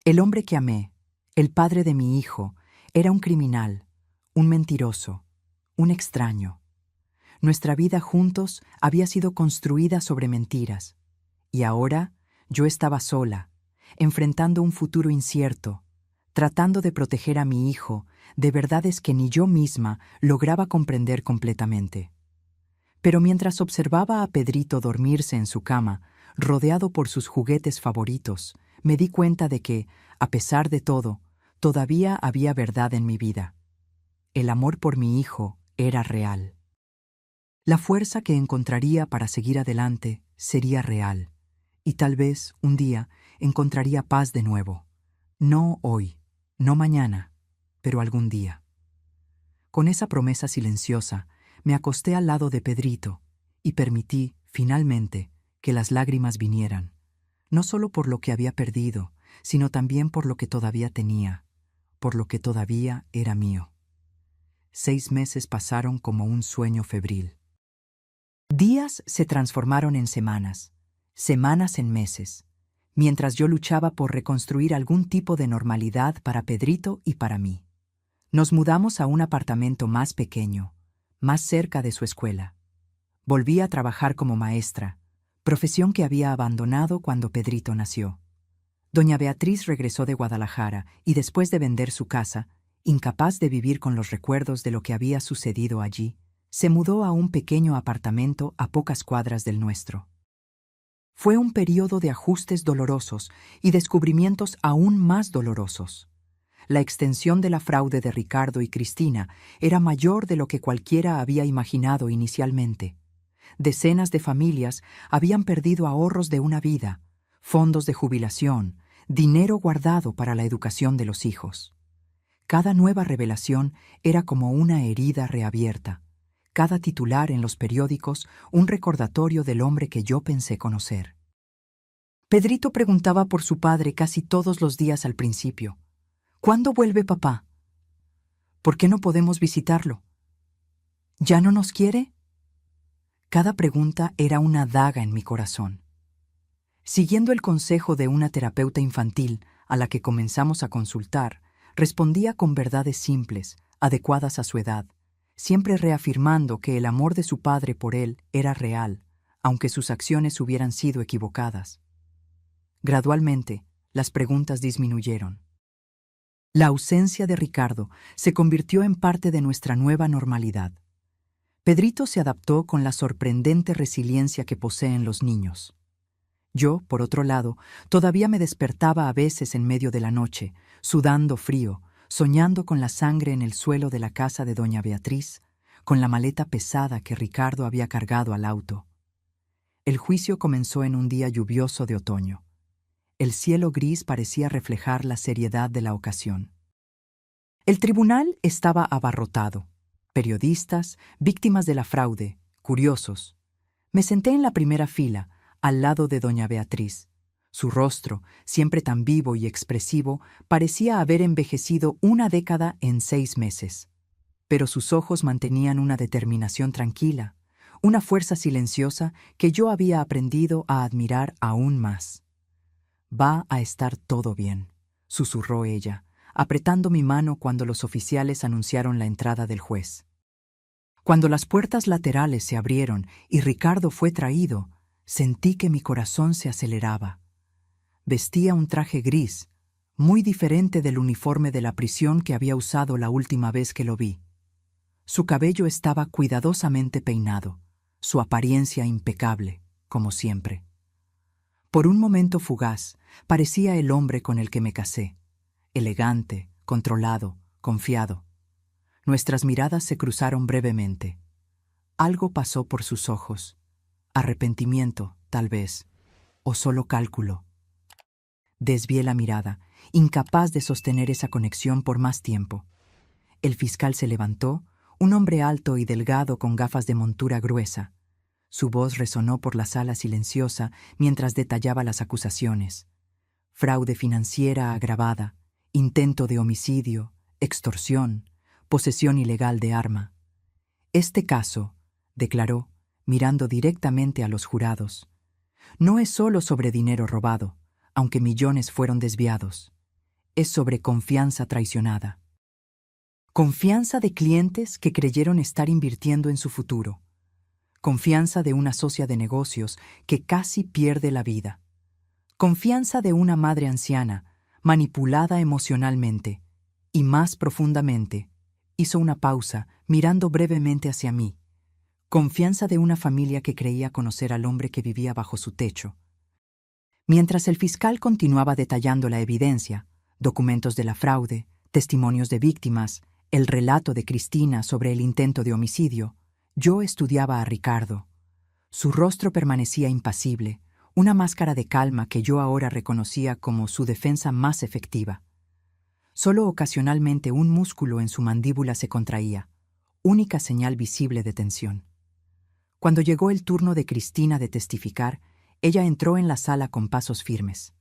Speaker 1: El hombre que amé, el padre de mi hijo, era un criminal, un mentiroso, un extraño. Nuestra vida juntos había sido construida sobre mentiras, y ahora yo estaba sola, enfrentando un futuro incierto, tratando de proteger a mi hijo de verdades que ni yo misma lograba comprender completamente. Pero mientras observaba a Pedrito dormirse en su cama, rodeado por sus juguetes favoritos, me di cuenta de que, a pesar de todo, todavía había verdad en mi vida. El amor por mi hijo era real. La fuerza que encontraría para seguir adelante sería real, y tal vez, un día, encontraría paz de nuevo. No hoy, no mañana, pero algún día. Con esa promesa silenciosa, me acosté al lado de Pedrito y permití, finalmente, que las lágrimas vinieran, no solo por lo que había perdido, sino también por lo que todavía tenía, por lo que todavía era mío. 6 meses pasaron como un sueño febril. Días se transformaron en semanas, semanas en meses. mientras yo luchaba por reconstruir algún tipo de normalidad para Pedrito y para mí. Nos mudamos a un apartamento más pequeño, más cerca de su escuela. Volví a trabajar como maestra, profesión que había abandonado cuando Pedrito nació. Doña Beatriz regresó de Guadalajara y después de vender su casa, incapaz de vivir con los recuerdos de lo que había sucedido allí, se mudó a un pequeño apartamento a pocas cuadras del nuestro. Fue un periodo de ajustes dolorosos y descubrimientos aún más dolorosos. La extensión de la fraude de Ricardo y Cristina era mayor de lo que cualquiera había imaginado inicialmente. Decenas de familias habían perdido ahorros de una vida, fondos de jubilación, dinero guardado para la educación de los hijos. Cada nueva revelación era como una herida reabierta. Cada titular en los periódicos un recordatorio del hombre que yo pensé conocer. Pedrito preguntaba por su padre casi todos los días al principio. ¿Cuándo vuelve papá? ¿Por qué no podemos visitarlo? ¿Ya no nos quiere? Cada pregunta era una daga en mi corazón. Siguiendo el consejo de una terapeuta infantil a la que comenzamos a consultar, respondía con verdades simples, adecuadas a su edad, siempre reafirmando que el amor de su padre por él era real, aunque sus acciones hubieran sido equivocadas. Gradualmente, las preguntas disminuyeron. La ausencia de Ricardo se convirtió en parte de nuestra nueva normalidad. Pedrito se adaptó con la sorprendente resiliencia que poseen los niños. Yo, por otro lado, todavía me despertaba a veces en medio de la noche, sudando frío, soñando con la sangre en el suelo de la casa de doña Beatriz, con la maleta pesada que Ricardo había cargado al auto. El juicio comenzó en un día lluvioso de otoño. El cielo gris parecía reflejar la seriedad de la ocasión. El tribunal estaba abarrotado. Periodistas, víctimas de la fraude, curiosos. Me senté en la primera fila, al lado de doña Beatriz. Su rostro, siempre tan vivo y expresivo, parecía haber envejecido una década en 6 meses. Pero sus ojos mantenían una determinación tranquila, una fuerza silenciosa que yo había aprendido a admirar aún más. «Va a estar todo bien», susurró ella, apretando mi mano cuando los oficiales anunciaron la entrada del juez. Cuando las puertas laterales se abrieron y Ricardo fue traído, sentí que mi corazón se aceleraba. Vestía un traje gris, muy diferente del uniforme de la prisión que había usado la última vez que lo vi. Su cabello estaba cuidadosamente peinado, su apariencia impecable, como siempre. Por un momento fugaz, parecía el hombre con el que me casé, elegante, controlado, confiado. Nuestras miradas se cruzaron brevemente. Algo pasó por sus ojos. Arrepentimiento, tal vez, o solo cálculo. Desvié la mirada, incapaz de sostener esa conexión por más tiempo. El fiscal se levantó, un hombre alto y delgado con gafas de montura gruesa. Su voz resonó por la sala silenciosa mientras detallaba las acusaciones. Fraude financiera agravada, intento de homicidio, extorsión, posesión ilegal de arma. Este caso, declaró, mirando directamente a los jurados, no es solo sobre dinero robado, aunque millones fueron desviados. Es sobre confianza traicionada. Confianza de clientes que creyeron estar invirtiendo en su futuro. Confianza de una socia de negocios que casi pierde la vida. Confianza de una madre anciana, manipulada emocionalmente. Y más profundamente, hizo una pausa, mirando brevemente hacia mí. Confianza de una familia que creía conocer al hombre que vivía bajo su techo. Mientras el fiscal continuaba detallando la evidencia, documentos de la fraude, testimonios de víctimas, el relato de Cristina sobre el intento de homicidio, yo estudiaba a Ricardo. Su rostro permanecía impasible, una máscara de calma que yo ahora reconocía como su defensa más efectiva. Solo ocasionalmente un músculo en su mandíbula se contraía, única señal visible de tensión. Cuando llegó el turno de Cristina de testificar, ella entró en la sala con pasos firmes.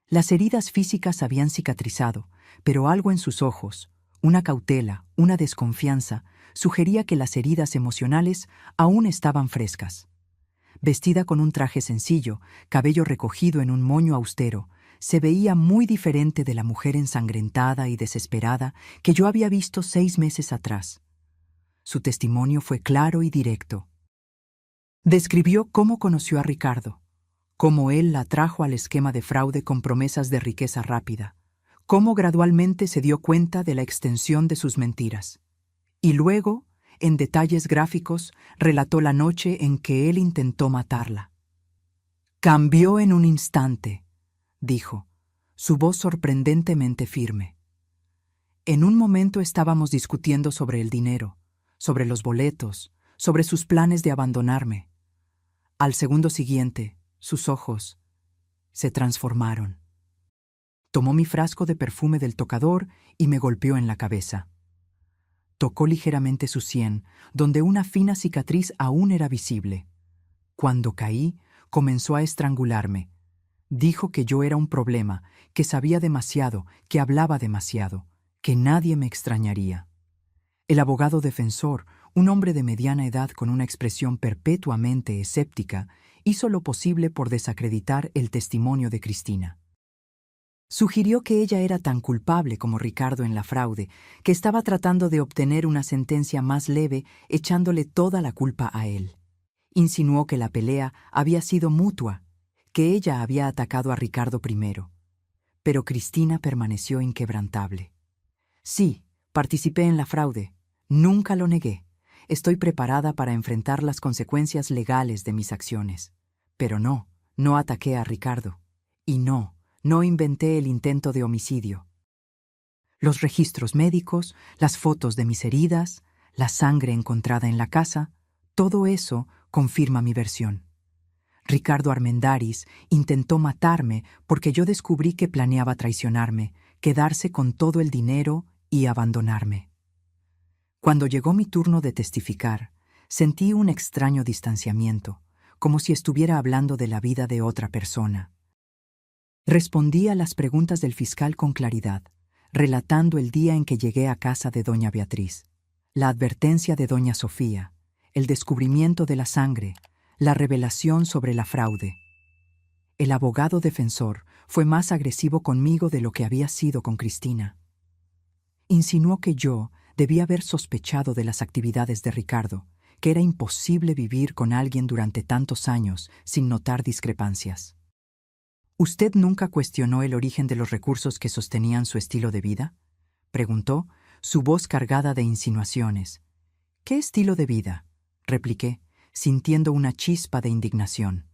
Speaker 1: Las heridas físicas habían cicatrizado, pero algo en sus ojos, una cautela, una desconfianza, sugería que las heridas emocionales aún estaban frescas. Vestida con un traje sencillo, cabello recogido en un moño austero, se veía muy diferente de la mujer ensangrentada y desesperada que yo había visto 6 meses atrás. Su testimonio fue claro y directo. Describió cómo conoció a Ricardo, cómo él la trajo al esquema de fraude con promesas de riqueza rápida, cómo gradualmente se dio cuenta de la extensión de sus mentiras. Y luego, en detalles gráficos, relató la noche en que él intentó matarla. Cambió en un instante, dijo, su voz sorprendentemente firme. En un momento estábamos discutiendo sobre el dinero, sobre los boletos, sobre sus planes de abandonarme. Al segundo siguiente, sus ojos se transformaron. Tomó mi frasco de perfume del tocador y me golpeó en la cabeza. Tocó ligeramente su sien, donde una fina cicatriz aún era visible. Cuando caí, comenzó a estrangularme. Dijo que yo era un problema, que sabía demasiado, que hablaba demasiado, que nadie me extrañaría. El abogado defensor, un hombre de mediana edad con una expresión perpetuamente escéptica, hizo lo posible por desacreditar el testimonio de Cristina. Sugirió que ella era tan culpable como Ricardo en la fraude, que estaba tratando de obtener una sentencia más leve echándole toda la culpa a él. Insinuó que la pelea había sido mutua, que ella había atacado a Ricardo primero. Pero Cristina permaneció inquebrantable. Sí, participé en la fraude. Nunca lo negué. Estoy preparada para enfrentar las consecuencias legales de mis acciones. Pero no ataqué a Ricardo. Y no inventé el intento de homicidio. Los registros médicos, las fotos de mis heridas, la sangre encontrada en la casa, todo eso confirma mi versión. Ricardo Armendáriz intentó matarme porque yo descubrí que planeaba traicionarme, quedarse con todo el dinero y abandonarme. Cuando llegó mi turno de testificar, sentí un extraño distanciamiento, como si estuviera hablando de la vida de otra persona. Respondí a las preguntas del fiscal con claridad, relatando el día en que llegué a casa de doña Beatriz, la advertencia de doña Sofía, el descubrimiento de la sangre, la revelación sobre la fraude. El abogado defensor fue más agresivo conmigo de lo que había sido con Cristina. Insinuó que yo debía haber sospechado de las actividades de Ricardo, que era imposible vivir con alguien durante tantos años sin notar discrepancias. ¿Usted nunca cuestionó el origen de los recursos que sostenían su estilo de vida?, preguntó, su voz cargada de insinuaciones. ¿Qué estilo de vida?, repliqué, sintiendo una chispa de indignación.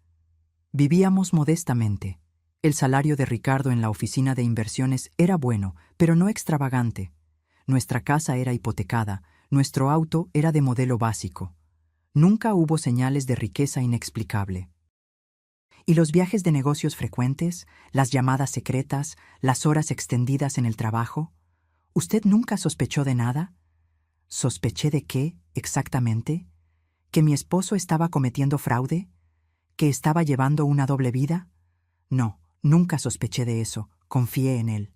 Speaker 1: Vivíamos modestamente. El salario de Ricardo en la oficina de inversiones era bueno, pero no extravagante. Nuestra casa era hipotecada, nuestro auto era de modelo básico. Nunca hubo señales de riqueza inexplicable. ¿Y los viajes de negocios frecuentes, las llamadas secretas, las horas extendidas en el trabajo? ¿Usted nunca sospechó de nada? ¿Sospeché de qué, exactamente? ¿Que mi esposo estaba cometiendo fraude? ¿Que estaba llevando una doble vida? No, nunca sospeché de eso, confié en él.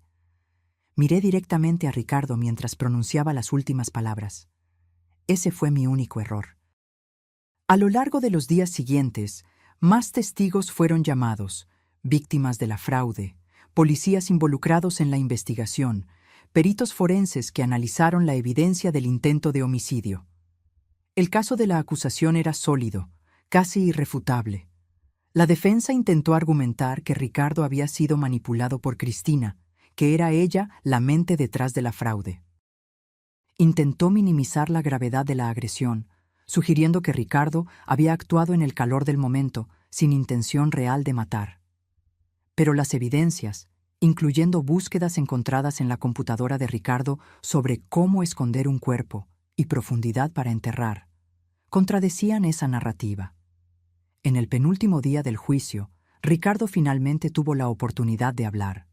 Speaker 1: Miré directamente a Ricardo mientras pronunciaba las últimas palabras. Ese fue mi único error. A lo largo de los días siguientes, más testigos fueron llamados, víctimas de la fraude, policías involucrados en la investigación, peritos forenses que analizaron la evidencia del intento de homicidio. El caso de la acusación era sólido, casi irrefutable. La defensa intentó argumentar que Ricardo había sido manipulado por Cristina, que era ella la mente detrás de la fraude. Intentó minimizar la gravedad de la agresión, sugiriendo que Ricardo había actuado en el calor del momento, sin intención real de matar. Pero las evidencias, incluyendo búsquedas encontradas en la computadora de Ricardo sobre cómo esconder un cuerpo y profundidad para enterrar, contradecían esa narrativa. En el penúltimo día del juicio, Ricardo finalmente tuvo la oportunidad de hablar.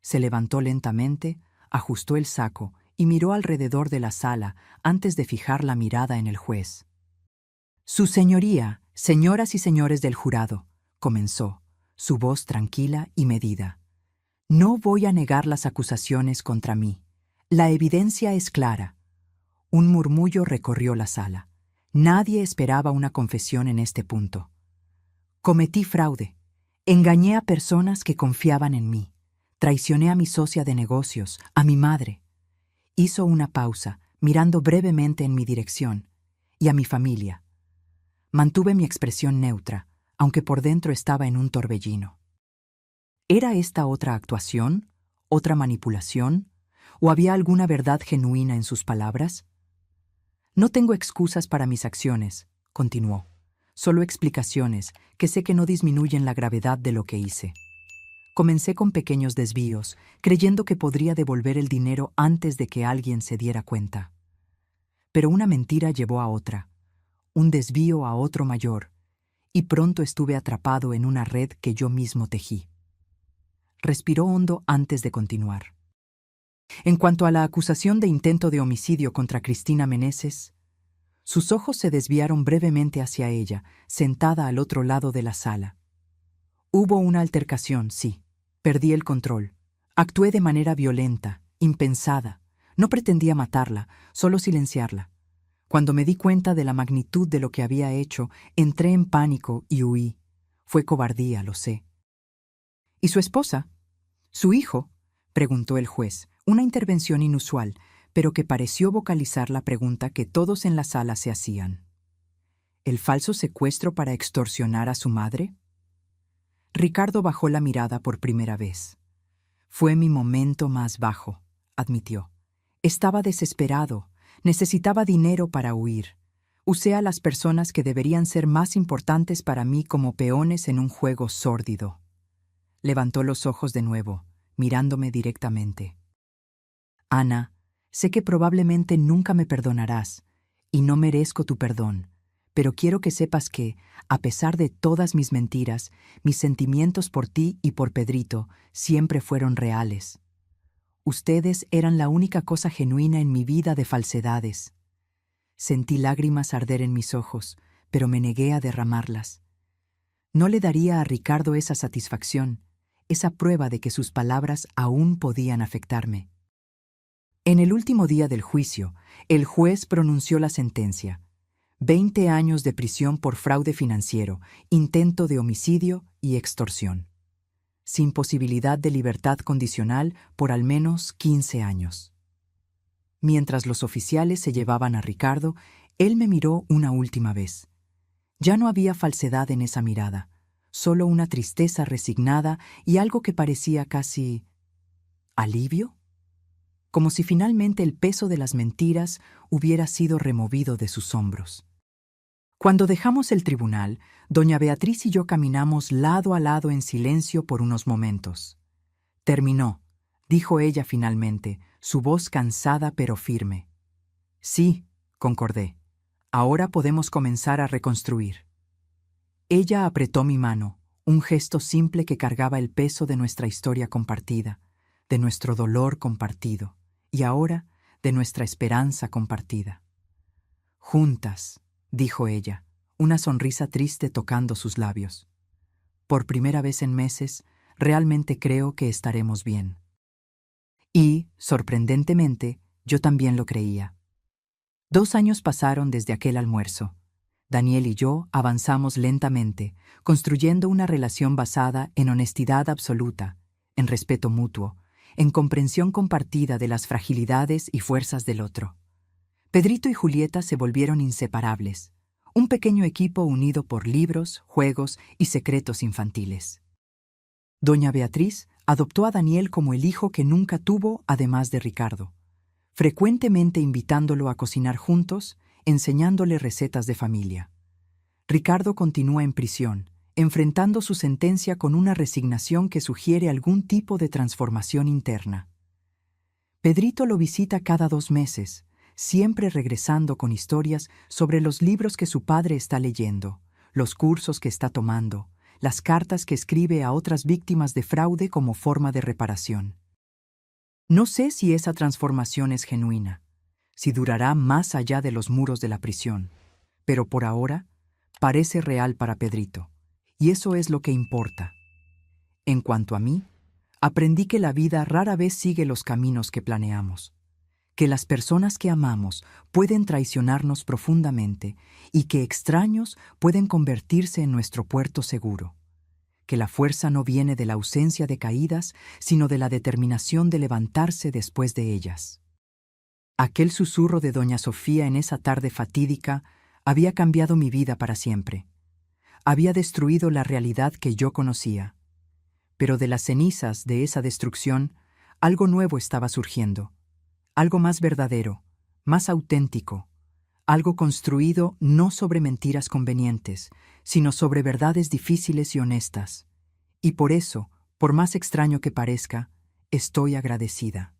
Speaker 1: Se levantó lentamente, ajustó el saco y miró alrededor de la sala antes de fijar la mirada en el juez. «Su señoría, señoras y señores del jurado», comenzó, su voz tranquila y medida. «No voy a negar las acusaciones contra mí. La evidencia es clara». Un murmullo recorrió la sala. Nadie esperaba una confesión en este punto. Cometí fraude. Engañé a personas que confiaban en mí. Traicioné a mi socia de negocios, a mi madre. Hizo una pausa, mirando brevemente en mi dirección, y a mi familia. Mantuve mi expresión neutra, aunque por dentro estaba en un torbellino. ¿Era esta otra actuación? ¿Otra manipulación? ¿O había alguna verdad genuina en sus palabras? No tengo excusas para mis acciones, continuó. Solo explicaciones que sé que no disminuyen la gravedad de lo que hice. Comencé con pequeños desvíos, creyendo que podría devolver el dinero antes de que alguien se diera cuenta. Pero una mentira llevó a otra, un desvío a otro mayor, y pronto estuve atrapado en una red que yo mismo tejí. Respiró hondo antes de continuar. En cuanto a la acusación de intento de homicidio contra Cristina Meneses, sus ojos se desviaron brevemente hacia ella, sentada al otro lado de la sala. Hubo una altercación, sí. Perdí el control. Actué de manera violenta, impensada. No pretendía matarla, solo silenciarla. Cuando me di cuenta de la magnitud de lo que había hecho, entré en pánico y huí. Fue cobardía, lo sé. ¿Y su esposa? ¿Su hijo? Preguntó el juez, una intervención inusual, pero que pareció vocalizar la pregunta que todos en la sala se hacían. ¿El falso secuestro para extorsionar a su madre? Ricardo bajó la mirada por primera vez. Fue mi momento más bajo, admitió. Estaba desesperado, necesitaba dinero para huir. Usé a las personas que deberían ser más importantes para mí como peones en un juego sórdido. Levantó los ojos de nuevo, mirándome directamente. Ana, sé que probablemente nunca me perdonarás, y no merezco tu perdón, pero quiero que sepas que, a pesar de todas mis mentiras, mis sentimientos por ti y por Pedrito siempre fueron reales. Ustedes eran la única cosa genuina en mi vida de falsedades. Sentí lágrimas arder en mis ojos, pero me negué a derramarlas. No le daría a Ricardo esa satisfacción, esa prueba de que sus palabras aún podían afectarme. En el último día del juicio, el juez pronunció la sentencia: 20 años de prisión por fraude financiero, intento de homicidio y extorsión, sin posibilidad de libertad condicional por al menos 15 años. Mientras los oficiales se llevaban a Ricardo, él me miró una última vez. Ya no había falsedad en esa mirada, solo una tristeza resignada y algo que parecía casi ¿alivio? Como si finalmente el peso de las mentiras hubiera sido removido de sus hombros. Cuando dejamos el tribunal, doña Beatriz y yo caminamos lado a lado en silencio por unos momentos. Terminó, dijo ella finalmente, su voz cansada pero firme. Sí, concordé. Ahora podemos comenzar a reconstruir. Ella apretó mi mano, un gesto simple que cargaba el peso de nuestra historia compartida, de nuestro dolor compartido, y ahora de nuestra esperanza compartida. Juntas, dijo ella, una sonrisa triste tocando sus labios. Por primera vez en meses, realmente creo que estaremos bien. Y, sorprendentemente, yo también lo creía. 2 años pasaron desde aquel almuerzo. Daniel y yo avanzamos lentamente, construyendo una relación basada en honestidad absoluta, en respeto mutuo, en comprensión compartida de las fragilidades y fuerzas del otro. Pedrito y Julieta se volvieron inseparables, un pequeño equipo unido por libros, juegos y secretos infantiles. Doña Beatriz adoptó a Daniel como el hijo que nunca tuvo, además de Ricardo, frecuentemente invitándolo a cocinar juntos, enseñándole recetas de familia. Ricardo continúa en prisión, enfrentando su sentencia con una resignación que sugiere algún tipo de transformación interna. Pedrito lo visita cada 2 meses, siempre regresando con historias sobre los libros que su padre está leyendo, los cursos que está tomando, las cartas que escribe a otras víctimas de fraude como forma de reparación. No sé si esa transformación es genuina, si durará más allá de los muros de la prisión, pero por ahora parece real para Pedrito, y eso es lo que importa. En cuanto a mí, aprendí que la vida rara vez sigue los caminos que planeamos, que las personas que amamos pueden traicionarnos profundamente y que extraños pueden convertirse en nuestro puerto seguro, que la fuerza no viene de la ausencia de caídas, sino de la determinación de levantarse después de ellas. Aquel susurro de doña Sofía en esa tarde fatídica había cambiado mi vida para siempre. Había destruido la realidad que yo conocía. Pero de las cenizas de esa destrucción, algo nuevo estaba surgiendo. Algo más verdadero, más auténtico, algo construido no sobre mentiras convenientes, sino sobre verdades difíciles y honestas. Y por eso, por más extraño que parezca, estoy agradecida.